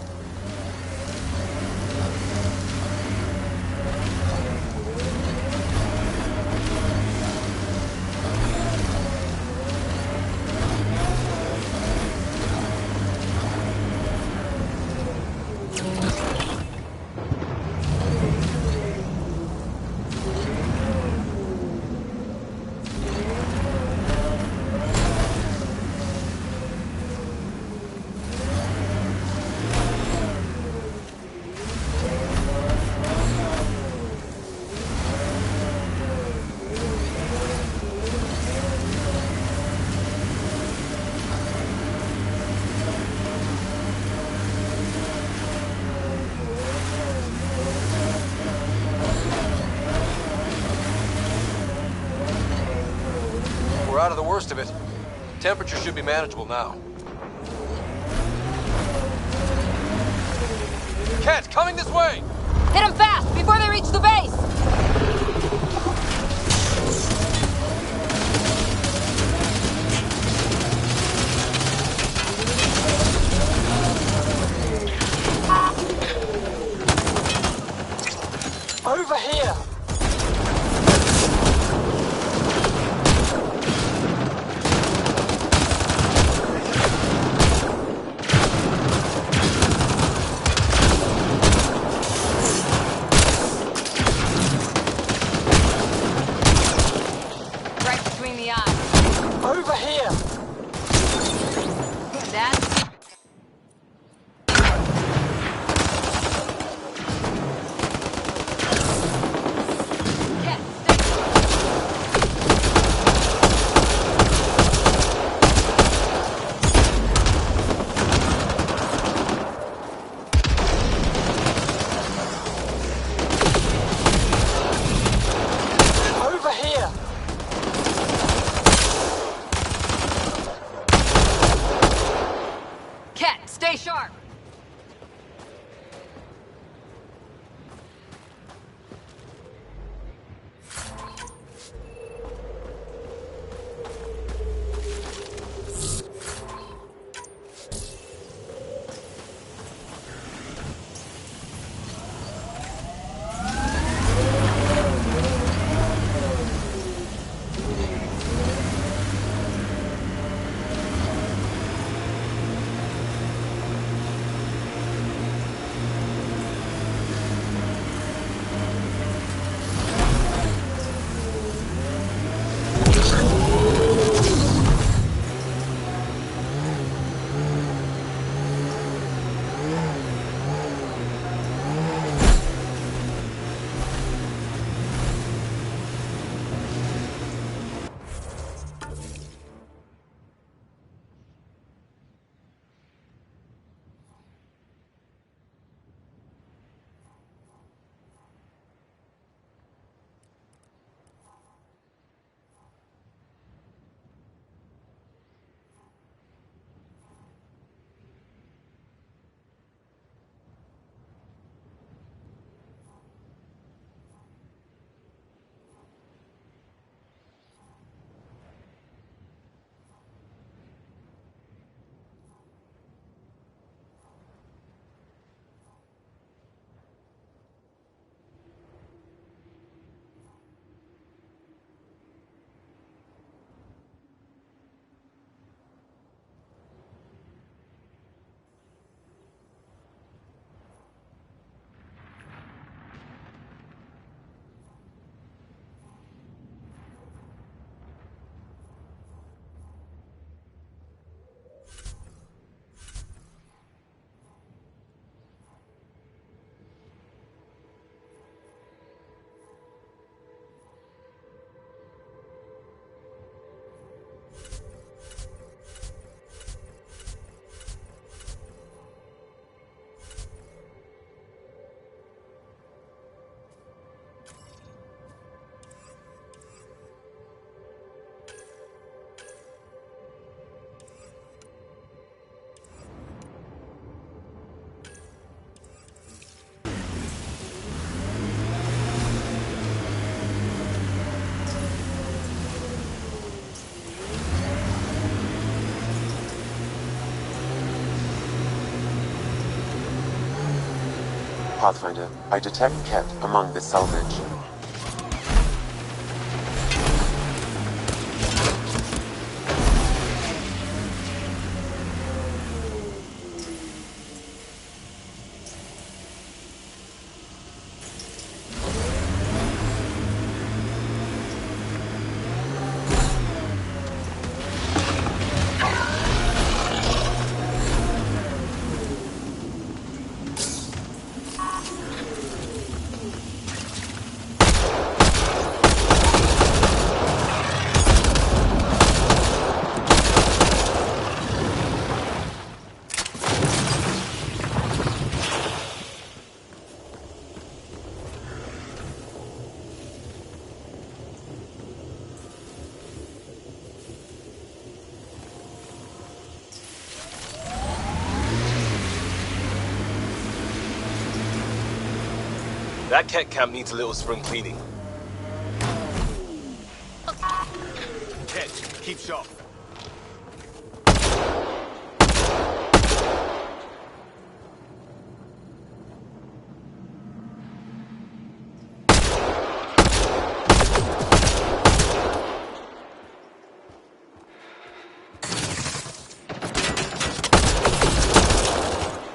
We're out of the worst of it. Temperature should be manageable now. Ket, coming this way! Hit them fast, before they reach the base! Over here! Right between the eyes. Over here! That's... Pathfinder, I detect Ket among this salvage. That cat camp needs a little spring cleaning. Cat, keep sharp.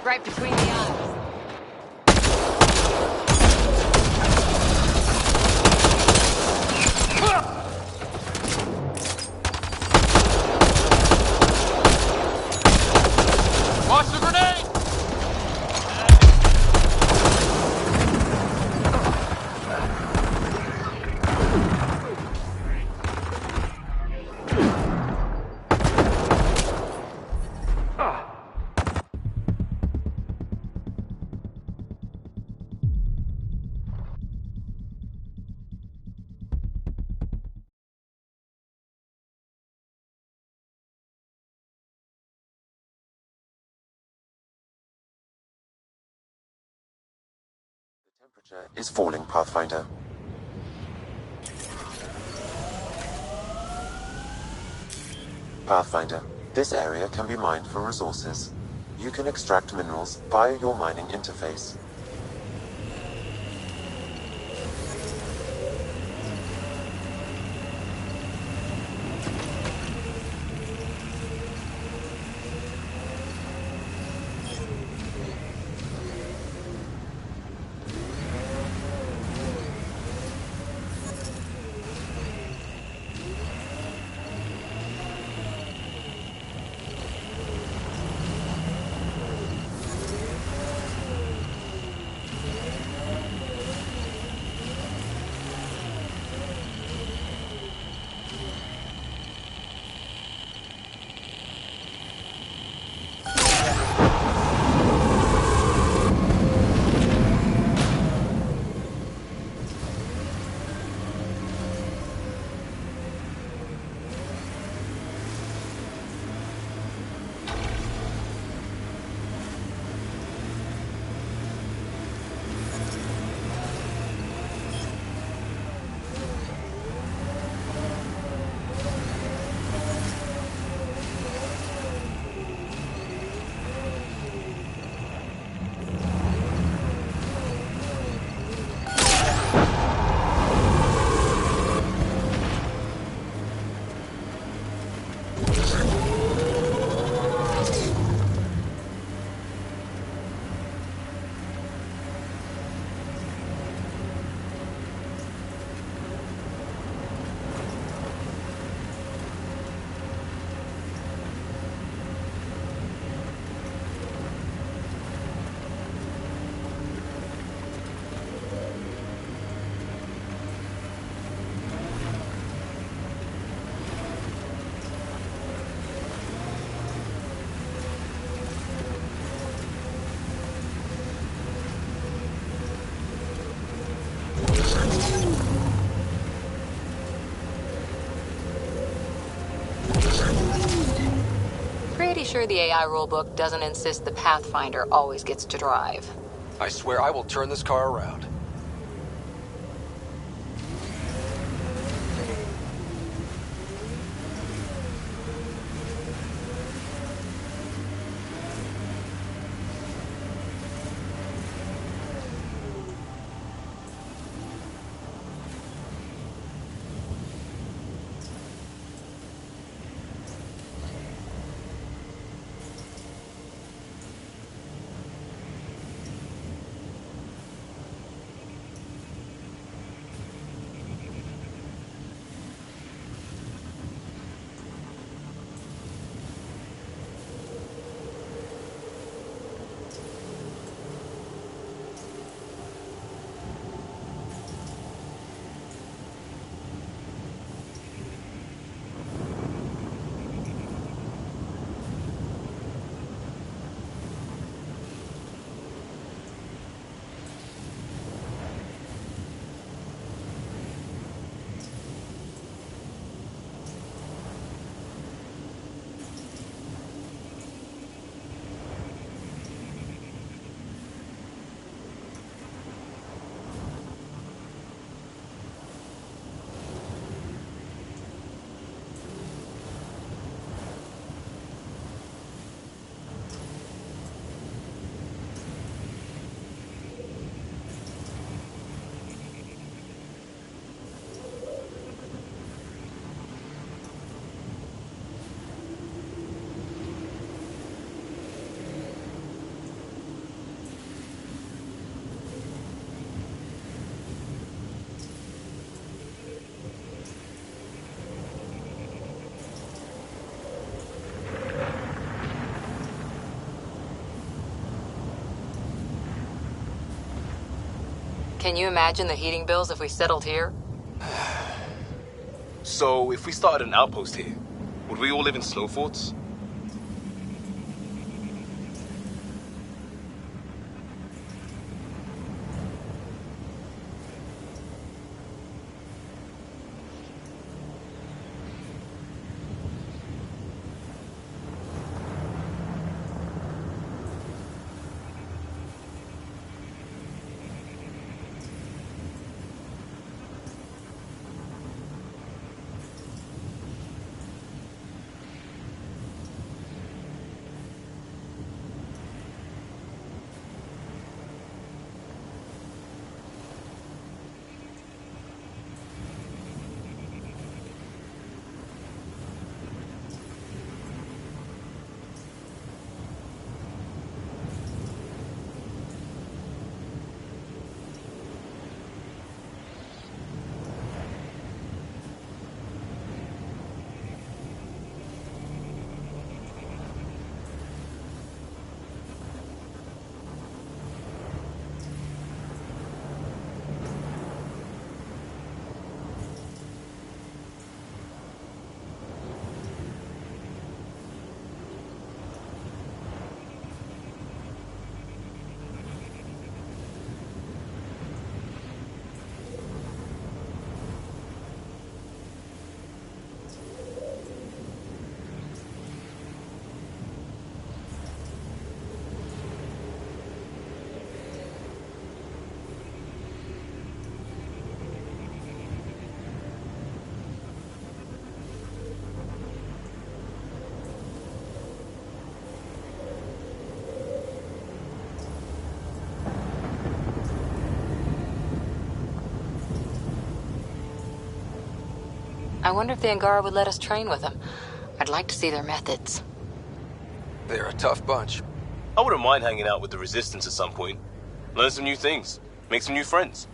Right between the eyes. Watch the grenade! Temperature is falling, Pathfinder. Pathfinder, this area can be mined for resources. You can extract minerals via your mining interface. Pretty sure the AI rulebook doesn't insist the Pathfinder always gets to drive. I swear I will turn this car around. Can you imagine the heating bills if we settled here? So, if we started an outpost here, would we all live in snow forts? I wonder if the Angara would let us train with them. I'd like to see their methods. They're a tough bunch. I wouldn't mind hanging out with the Resistance at some point. Learn some new things. Make some new friends.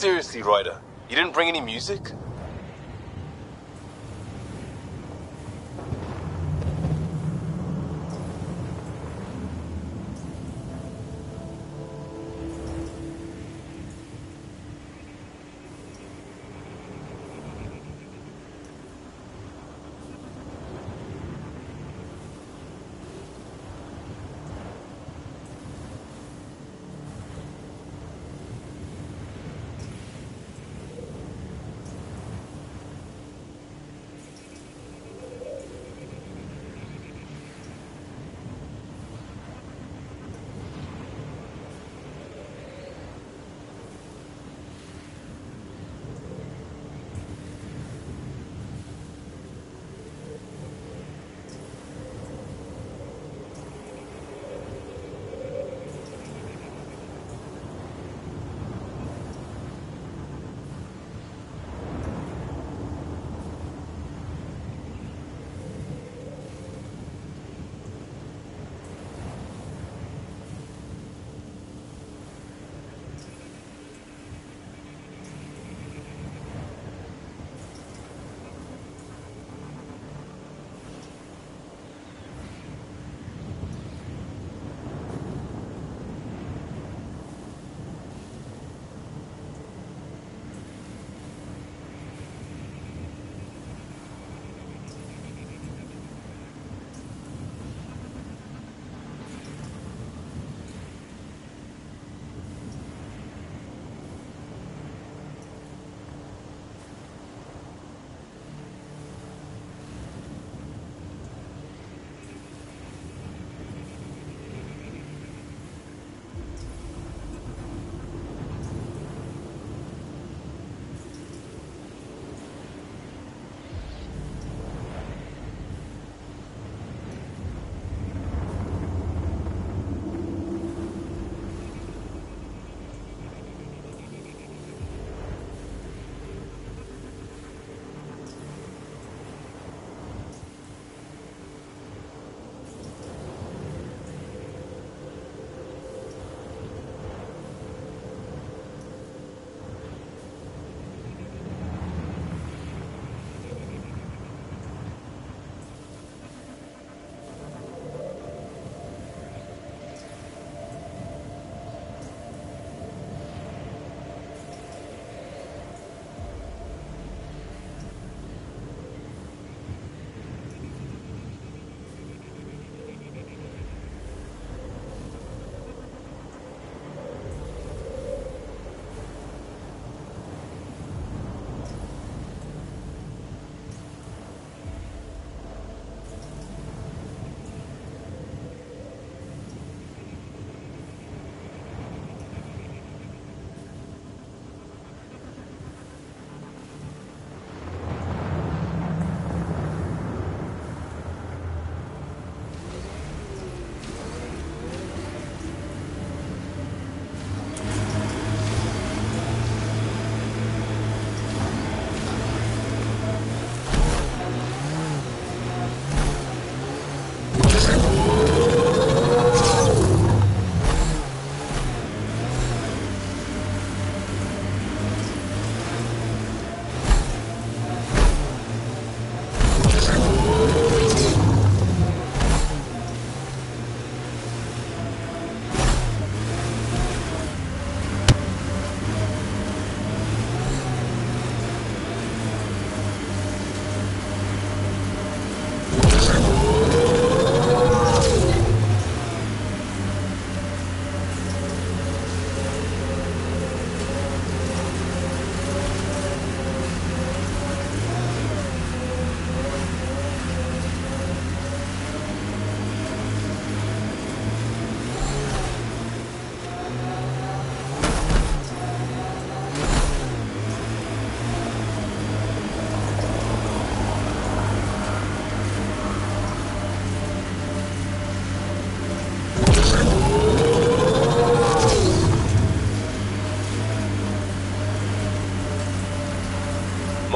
Seriously, Ryder, you didn't bring any music?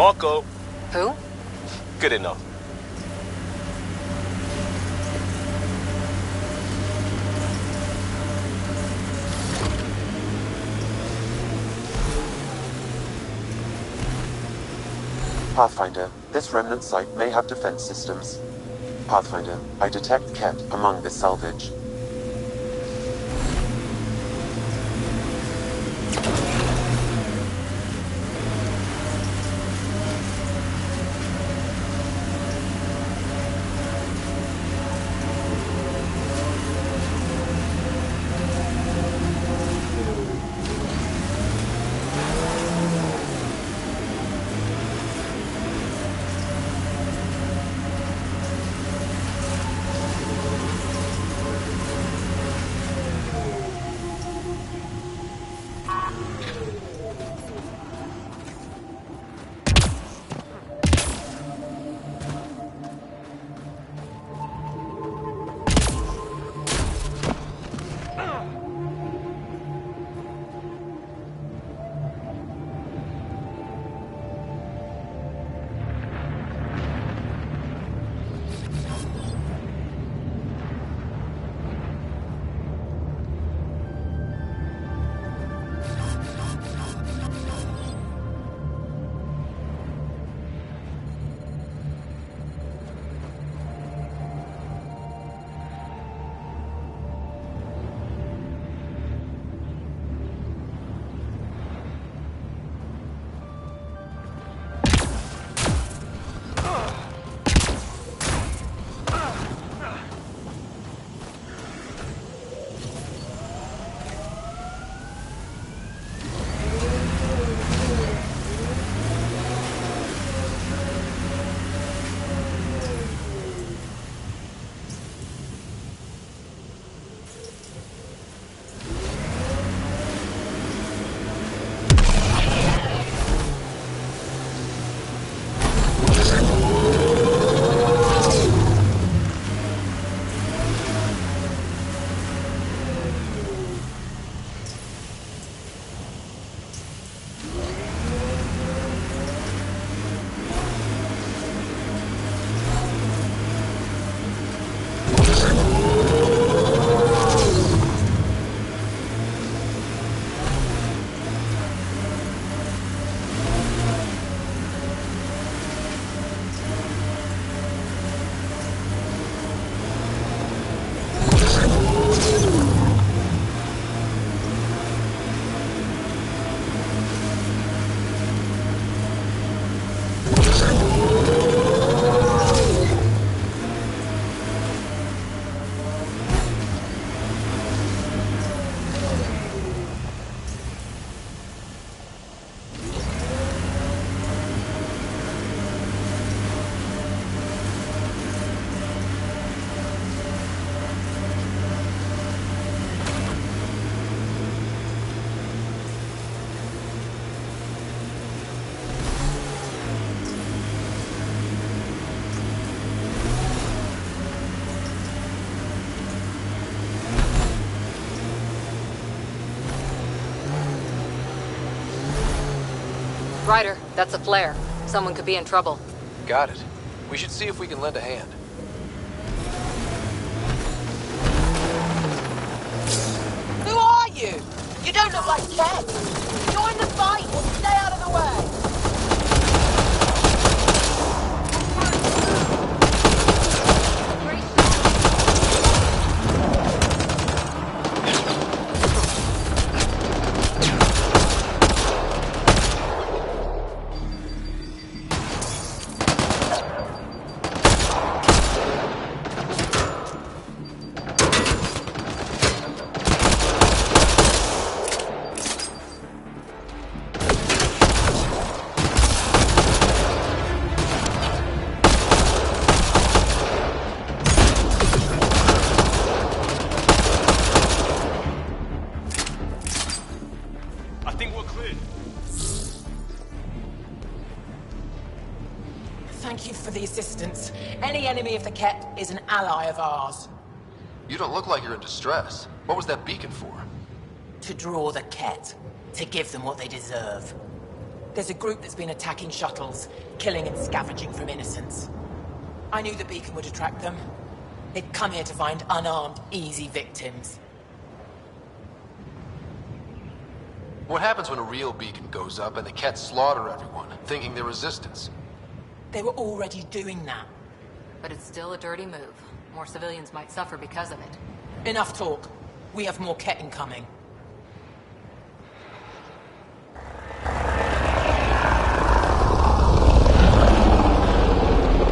Marco. Who? Good enough. Pathfinder, this remnant site may have defense systems. Pathfinder, I detect Ket among this salvage. Ryder, that's a flare. Someone could be in trouble. Got it. We should see if we can lend a hand. Who are you? You don't look like Ket. Join the fight or stay out of the way. Thank you for the assistance. Any enemy of the Ket is an ally of ours. You don't look like you're in distress. What was that beacon for? To draw the Ket. To give them what they deserve. There's a group that's been attacking shuttles, killing and scavenging from innocents. I knew the beacon would attract them. They'd come here to find unarmed, easy victims. What happens when a real beacon goes up and the Ket slaughter everyone, thinking they're resistance? They were already doing that. But it's still a dirty move. More civilians might suffer because of it. Enough talk. We have more Ket incoming.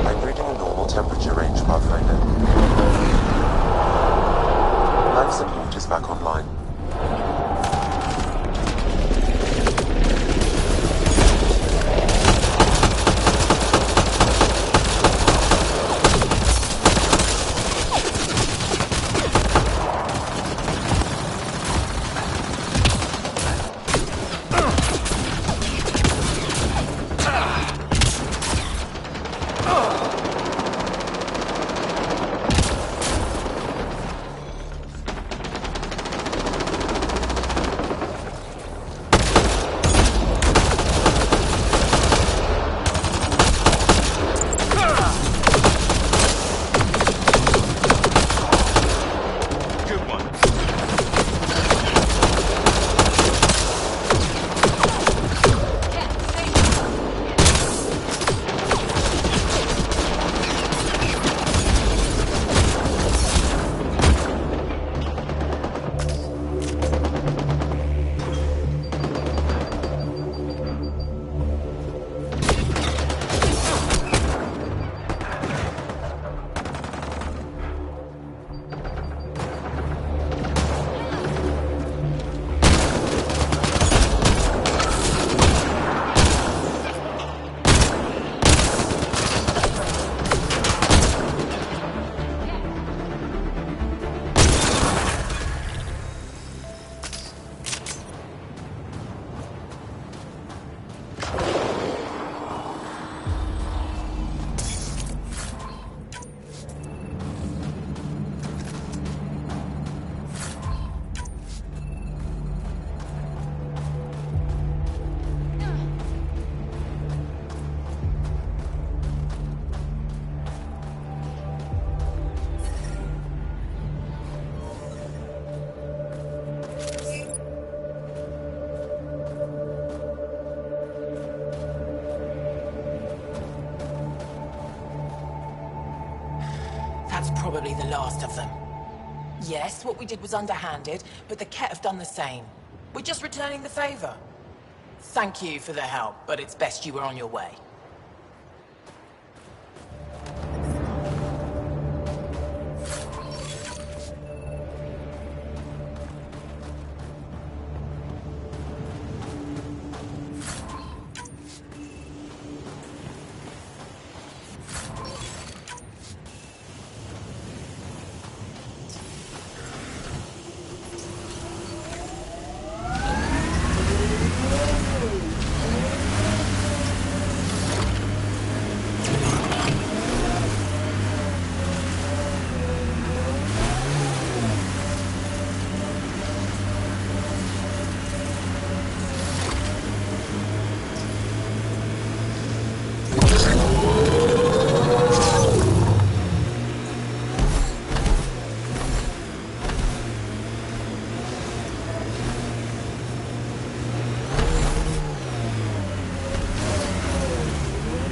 I'm reading a normal temperature range, Pathfinder. Life support is back online. That's probably the last of them. Yes, what we did was underhanded, but the Ket have done the same. We're just returning the favor. Thank you for the help, but it's best you were on your way.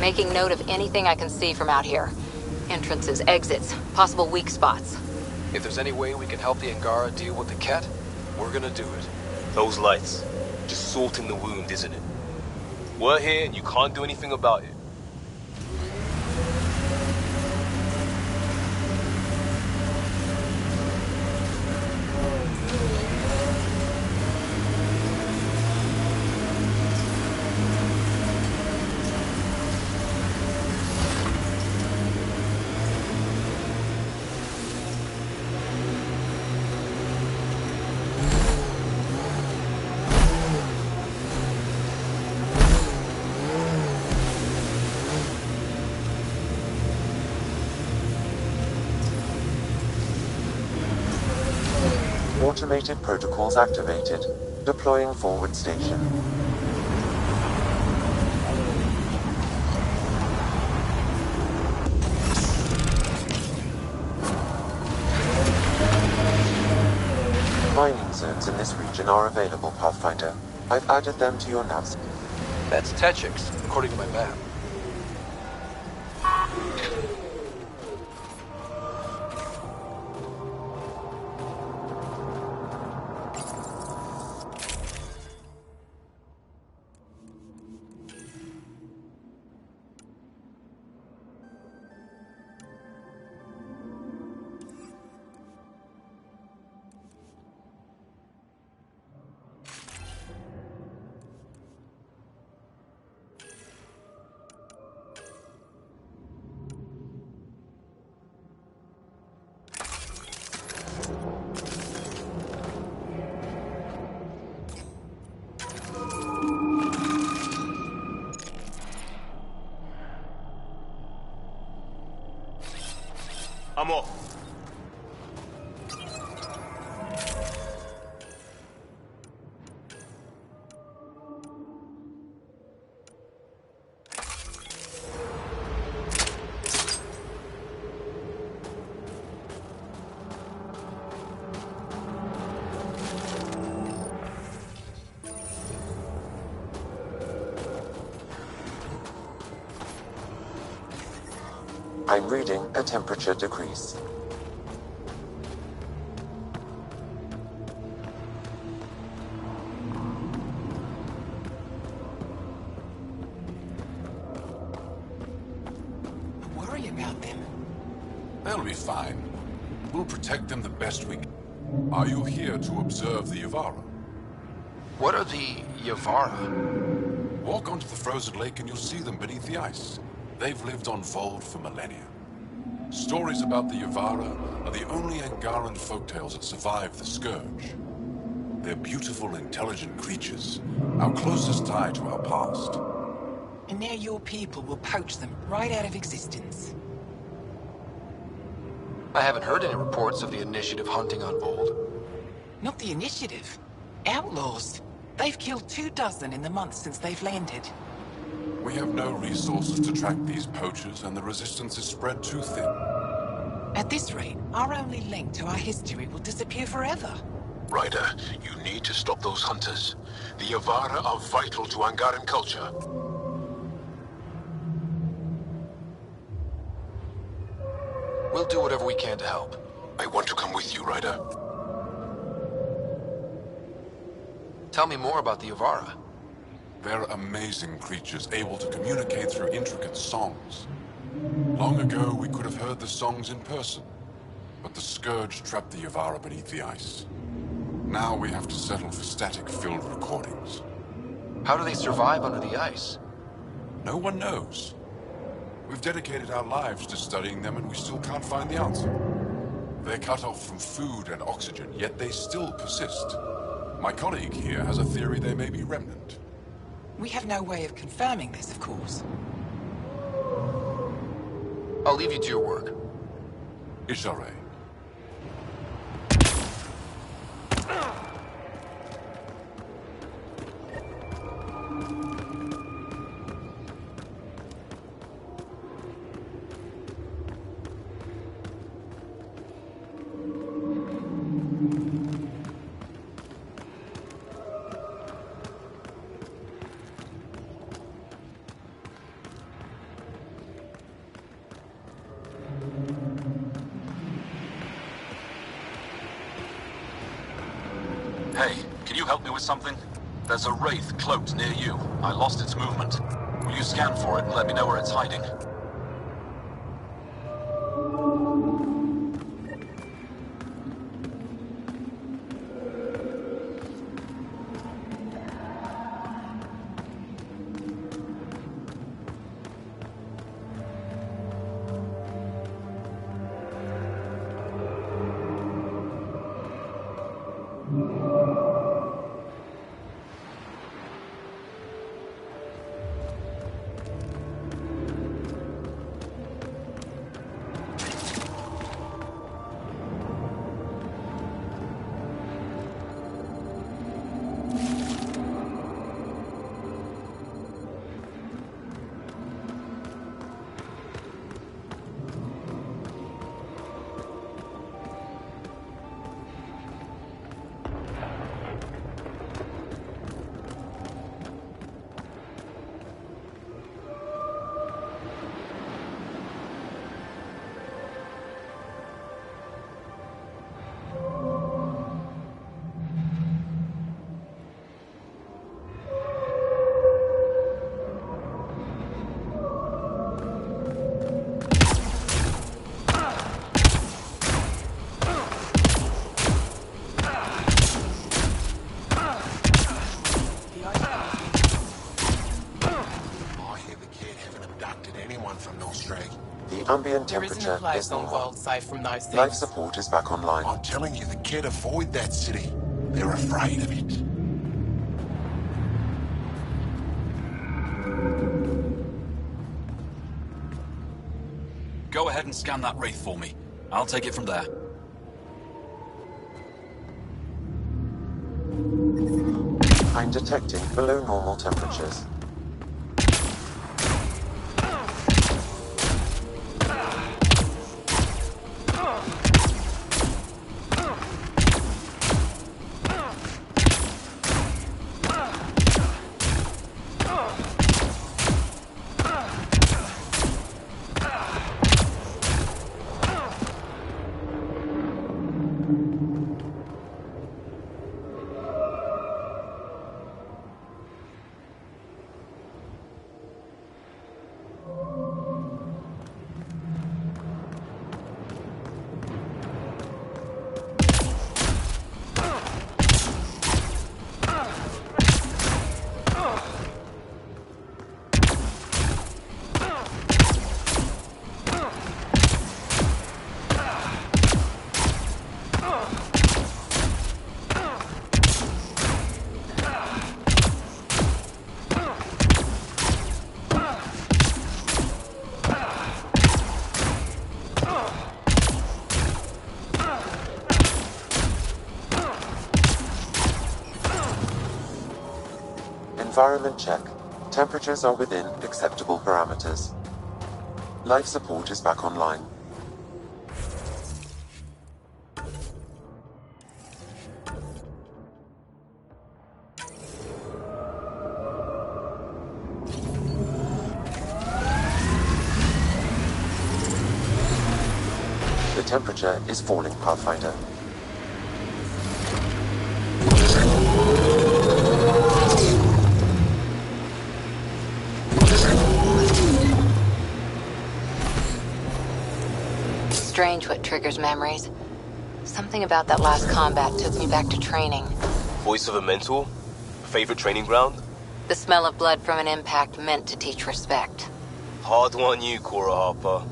Making note of anything I can see from out here. Entrances, exits, possible weak spots. If there's any way we can help the Angara deal with the Ket, we're gonna do it. Those lights. Just salt in the wound, isn't it? We're here and you can't do anything about it. Automated protocols activated. Deploying forward station. Mining zones in this region are available, Pathfinder. I've added them to your navs. That's Techix, according to my map. I'm off. I'm reading a temperature decrease. I worry about them. They'll be fine. We'll protect them the best we can. Are you here to observe the Yavara? What are the Yavara? Walk onto the frozen lake and you'll see them beneath the ice. They've lived on Vold for millennia. Stories about the Yavara are the only Angaran folktales that survive the Scourge. They're beautiful, intelligent creatures, our closest tie to our past. And now your people will poach them right out of existence. I haven't heard any reports of the Initiative hunting on Vold. Not the Initiative. Outlaws. They've killed 24 in the months since they've landed. We have no resources to track these poachers, and the resistance is spread too thin. At this rate, our only link to our history will disappear forever. Ryder, you need to stop those hunters. The Yavara are vital to Angaran culture. We'll do whatever we can to help. I want to come with you, Ryder. Tell me more about the Yavara. They're amazing creatures, able to communicate through intricate songs. Long ago, we could have heard the songs in person, but the Scourge trapped the Yavara beneath the ice. Now we have to settle for static-filled recordings. How do they survive under the ice? No one knows. We've dedicated our lives to studying them, and we still can't find the answer. They're cut off from food and oxygen, yet they still persist. My colleague here has a theory they may be remnant. We have no way of confirming this, of course. I'll leave you to your work. Ishare. Hey, can you help me with something? There's a wraith cloaked near you. I lost its movement. Will you scan for it and let me know where it's hiding? Ambient There isn't a temperature place is on normal. Vold safe from those things. Life support is back online. I'm telling you, the kid avoid that city. They're afraid of it. Go ahead and scan that wraith for me. I'll take it from there. I'm detecting below normal temperatures. Environment check. Temperatures are within acceptable parameters. Life support is back online. The temperature is falling, Pathfinder. Strange what triggers memories. Something about that last combat took me back to training. Voice of a mentor? Favorite training ground? The smell of blood from an impact meant to teach respect. Hard one you, Cora Harper.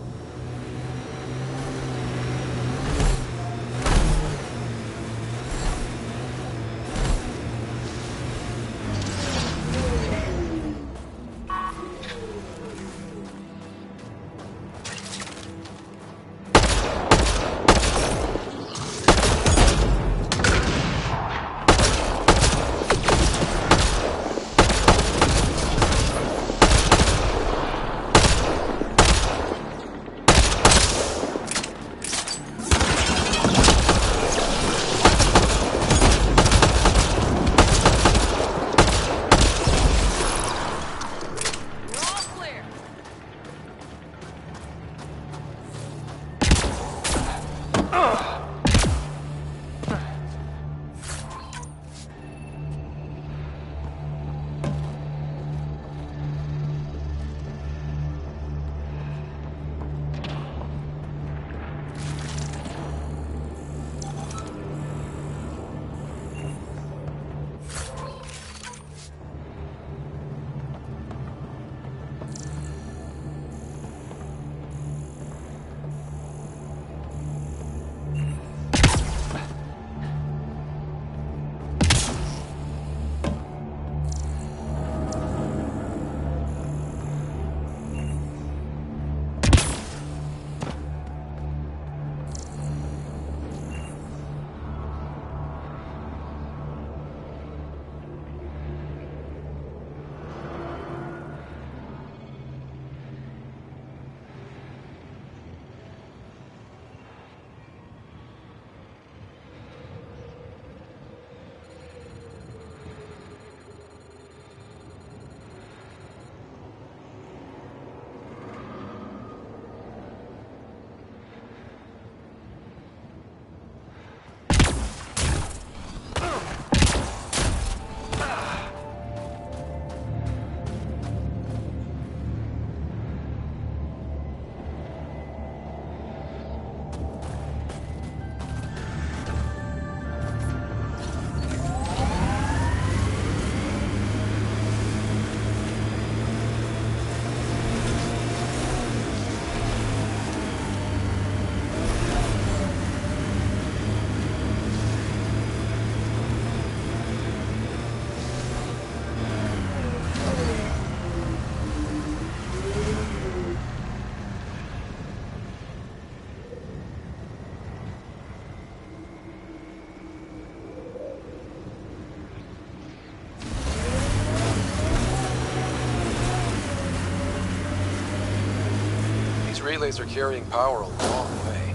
These relays are carrying power a long way.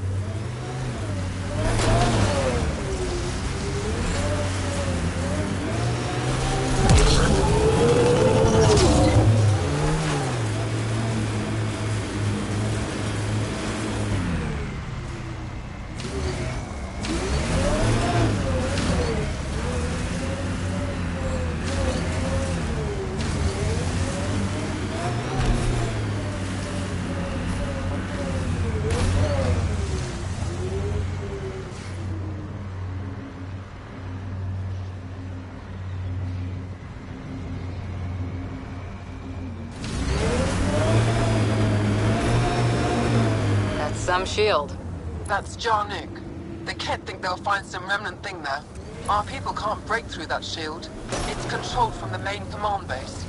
Some shield. That's Jarnuk. The Ket think they'll find some remnant thing there. Our people can't break through that shield. It's controlled from the main command base.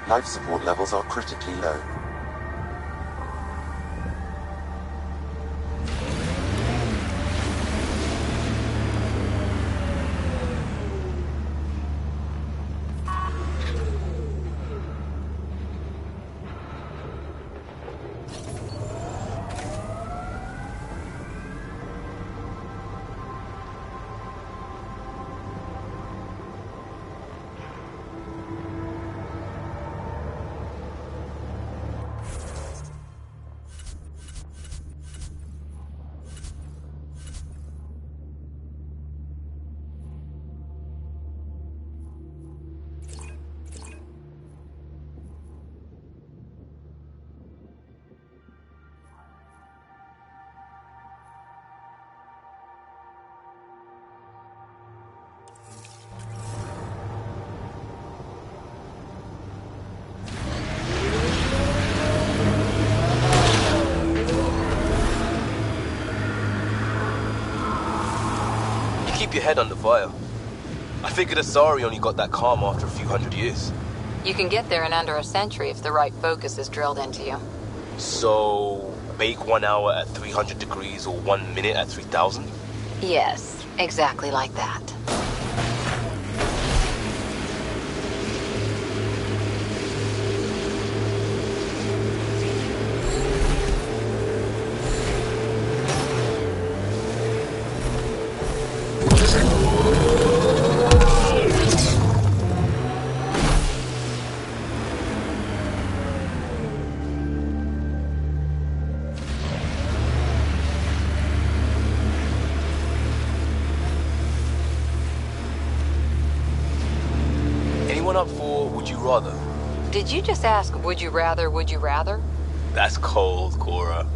Life support levels are critically low. Keep your head under fire. I figured Asari only got that calm after a few hundred years. You can get there in under a century if the right focus is drilled into you. So, bake 1 hour at 300 degrees or 1 minute at 3000? Yes, exactly like that. Up for would you rather? Did you just ask, would you rather, would you rather? That's cold, Cora.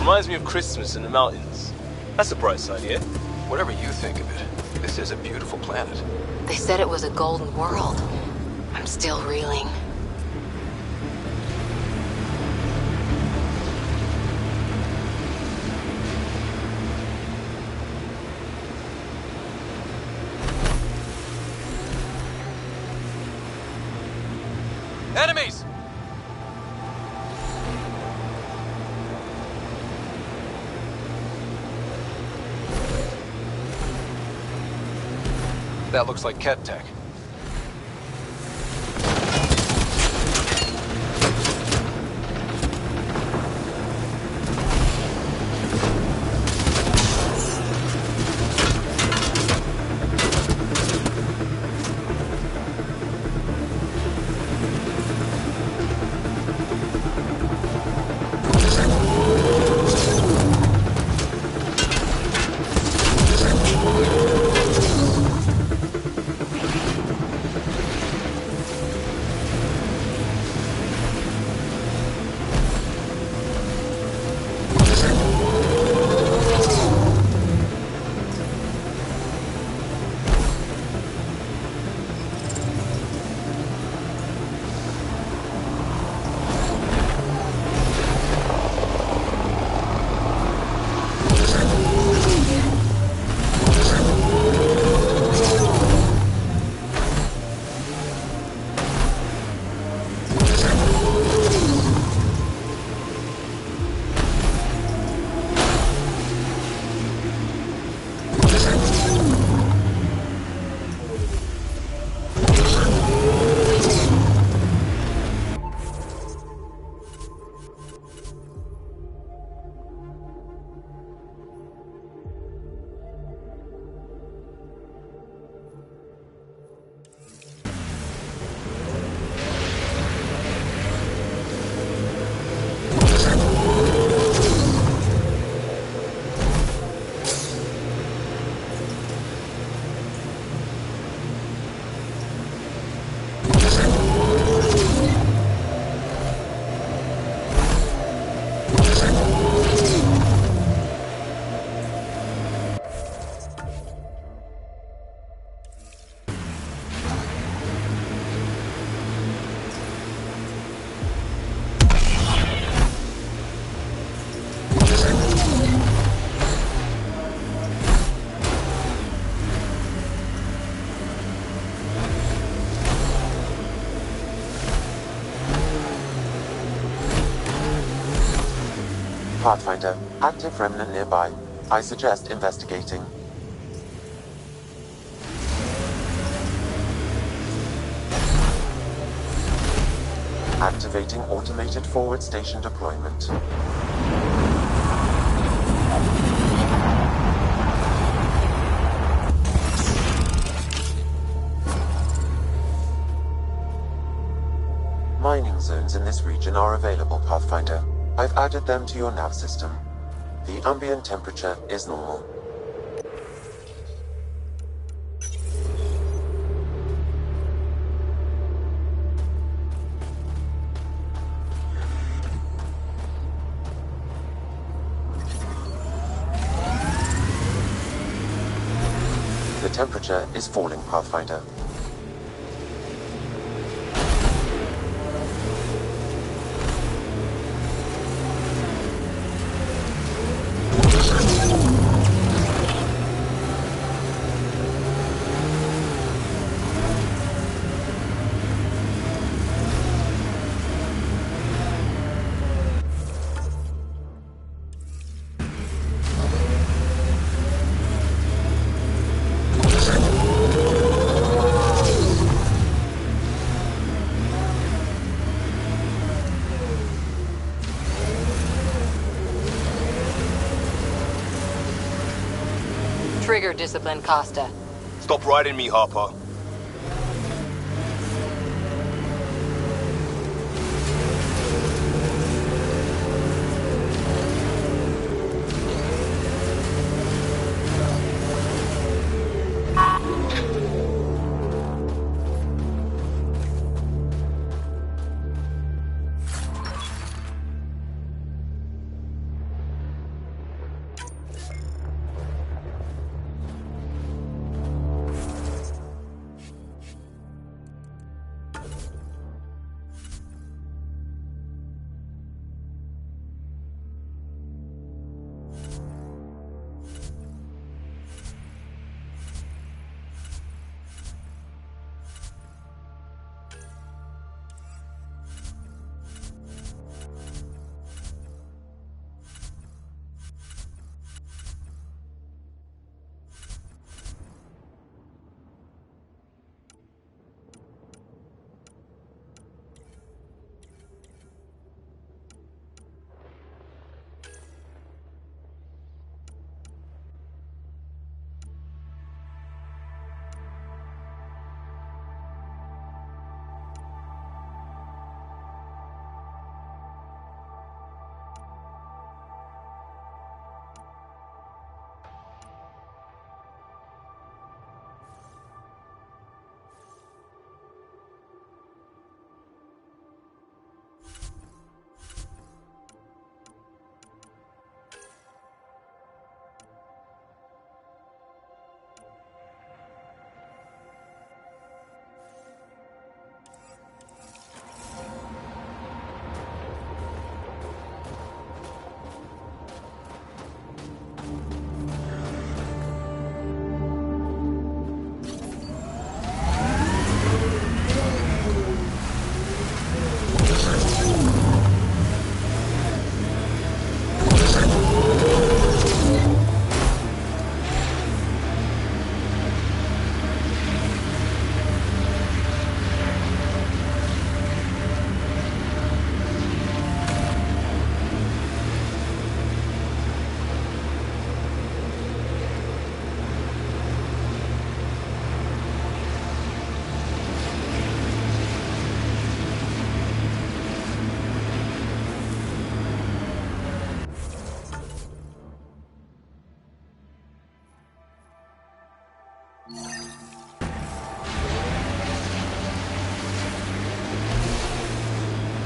Reminds me of Christmas in the mountains. That's a bright side, yeah? Whatever you think of it, this is a beautiful planet. They said it was a golden world. I'm still reeling. Enemies! That looks like Ket tech. Pathfinder, active remnant nearby. I suggest investigating. Activating automated forward station deployment. Mining zones in this region are available, Pathfinder. I've added them to your nav system. The ambient temperature is normal. The temperature is falling, Pathfinder. Trigger discipline, Costa. Stop riding me, Harper.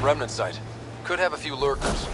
remnant site. Could have a few lurkers.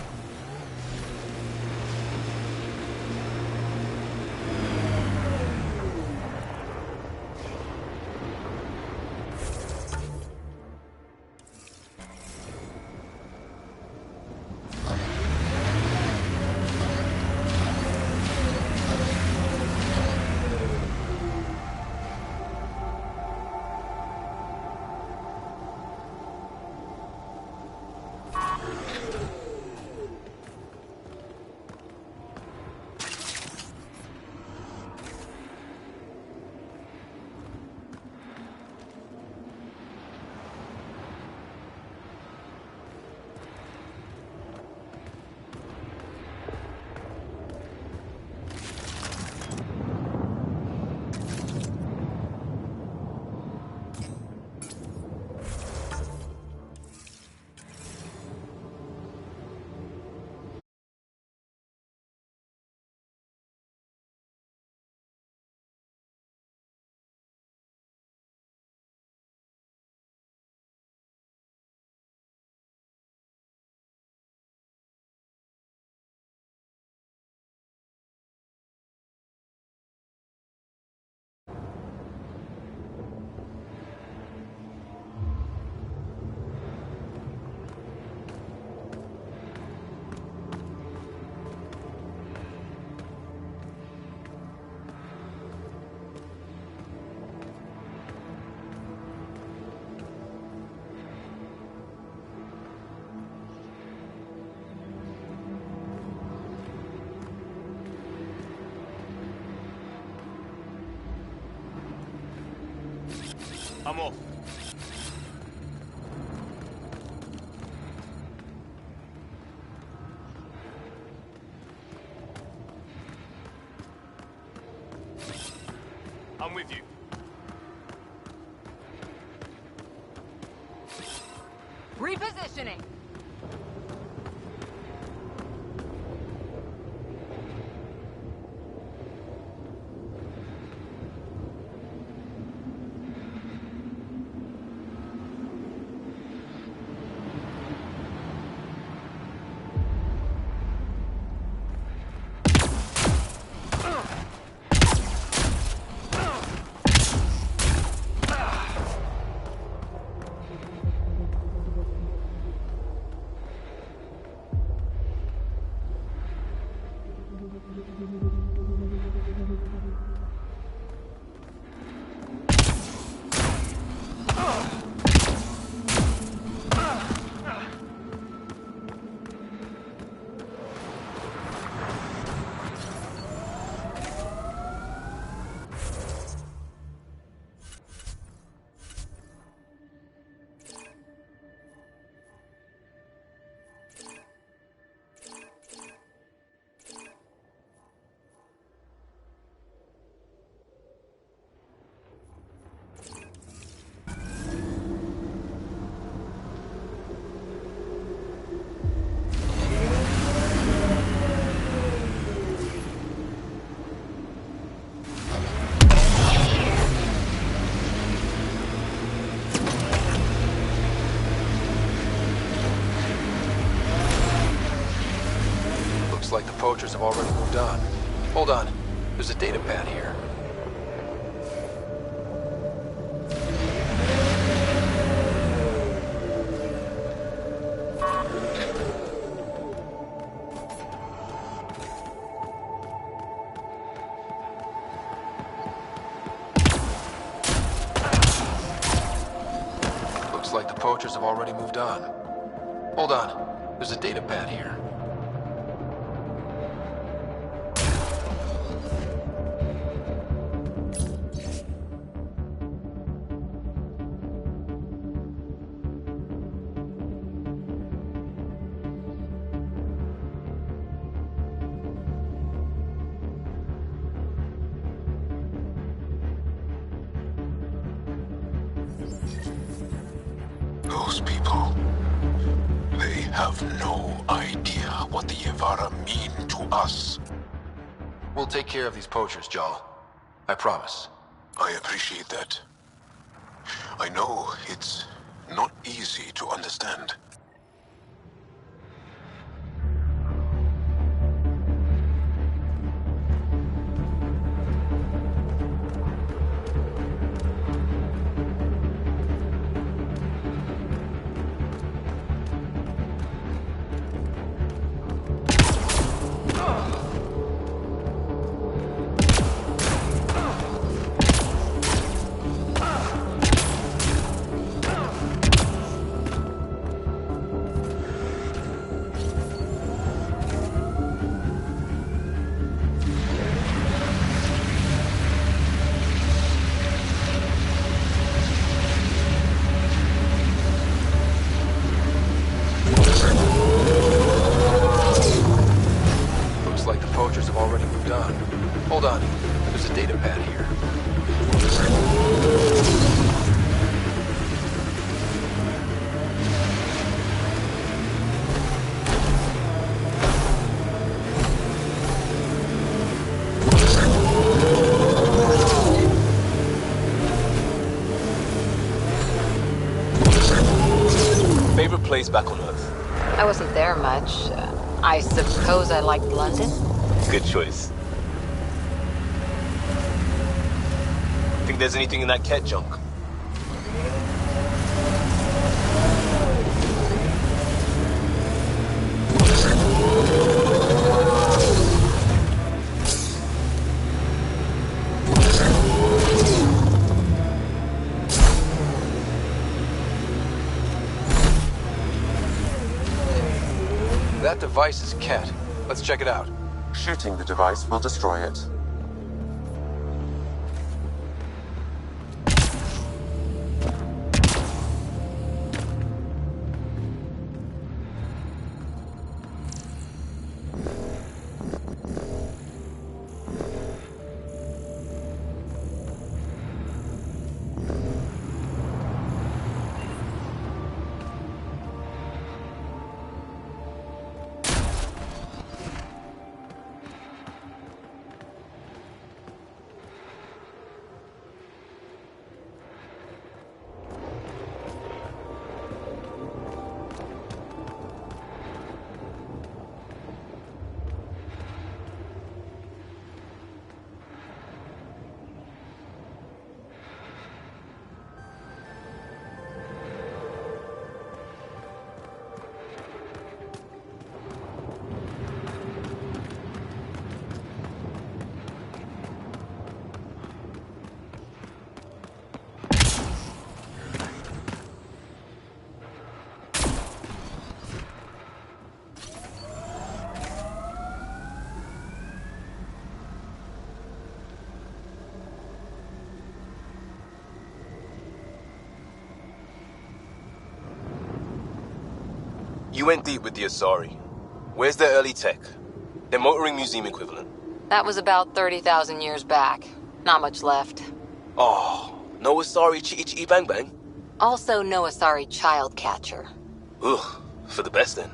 I'm off. I'm with you. Repositioning. Like the poachers have already moved on. Hold on. There's a data pad here. Looks like the poachers have already moved on. Hold on. There's a data pad here. Those people, they have no idea what the Yevara mean to us. We'll take care of these poachers, Jal. I promise. I appreciate that. I know it's not easy to understand. place back on Earth? I wasn't there much. I suppose I liked London? Good choice. Think there's anything in that Ket junk? That device is Ket. Let's check it out. Shooting the device will destroy it. You went deep with the Asari. Where's their early tech? Their motoring museum equivalent. That was about 30,000 years back. Not much left. Oh, no Asari Chitty Bang Bang? Also no Asari child catcher. Ugh, for the best then.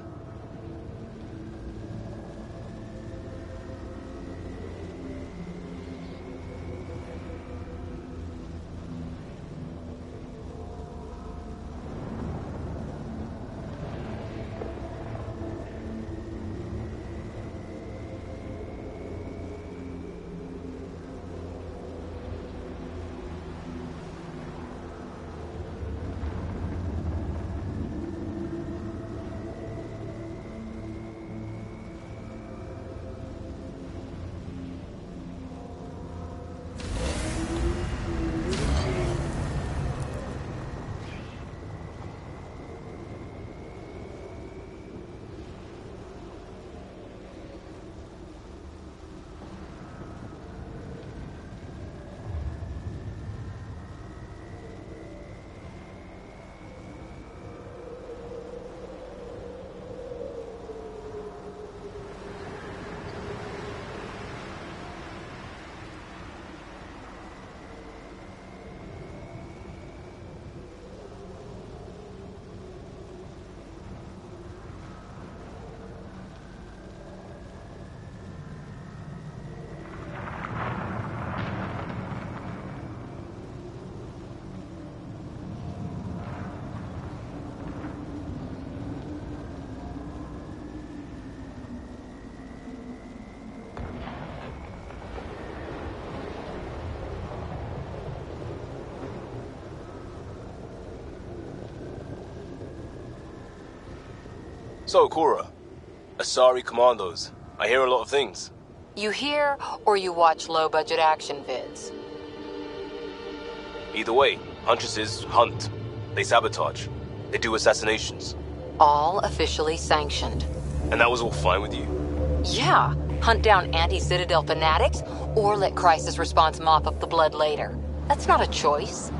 So, Cora, Asari commandos. I hear a lot of things. You hear or you watch low-budget action vids? Either way, Huntresses hunt. They sabotage. They do assassinations. All officially sanctioned. And that was all fine with you? Yeah. Hunt down anti-Citadel fanatics, or let crisis response mop up the blood later. That's not a choice.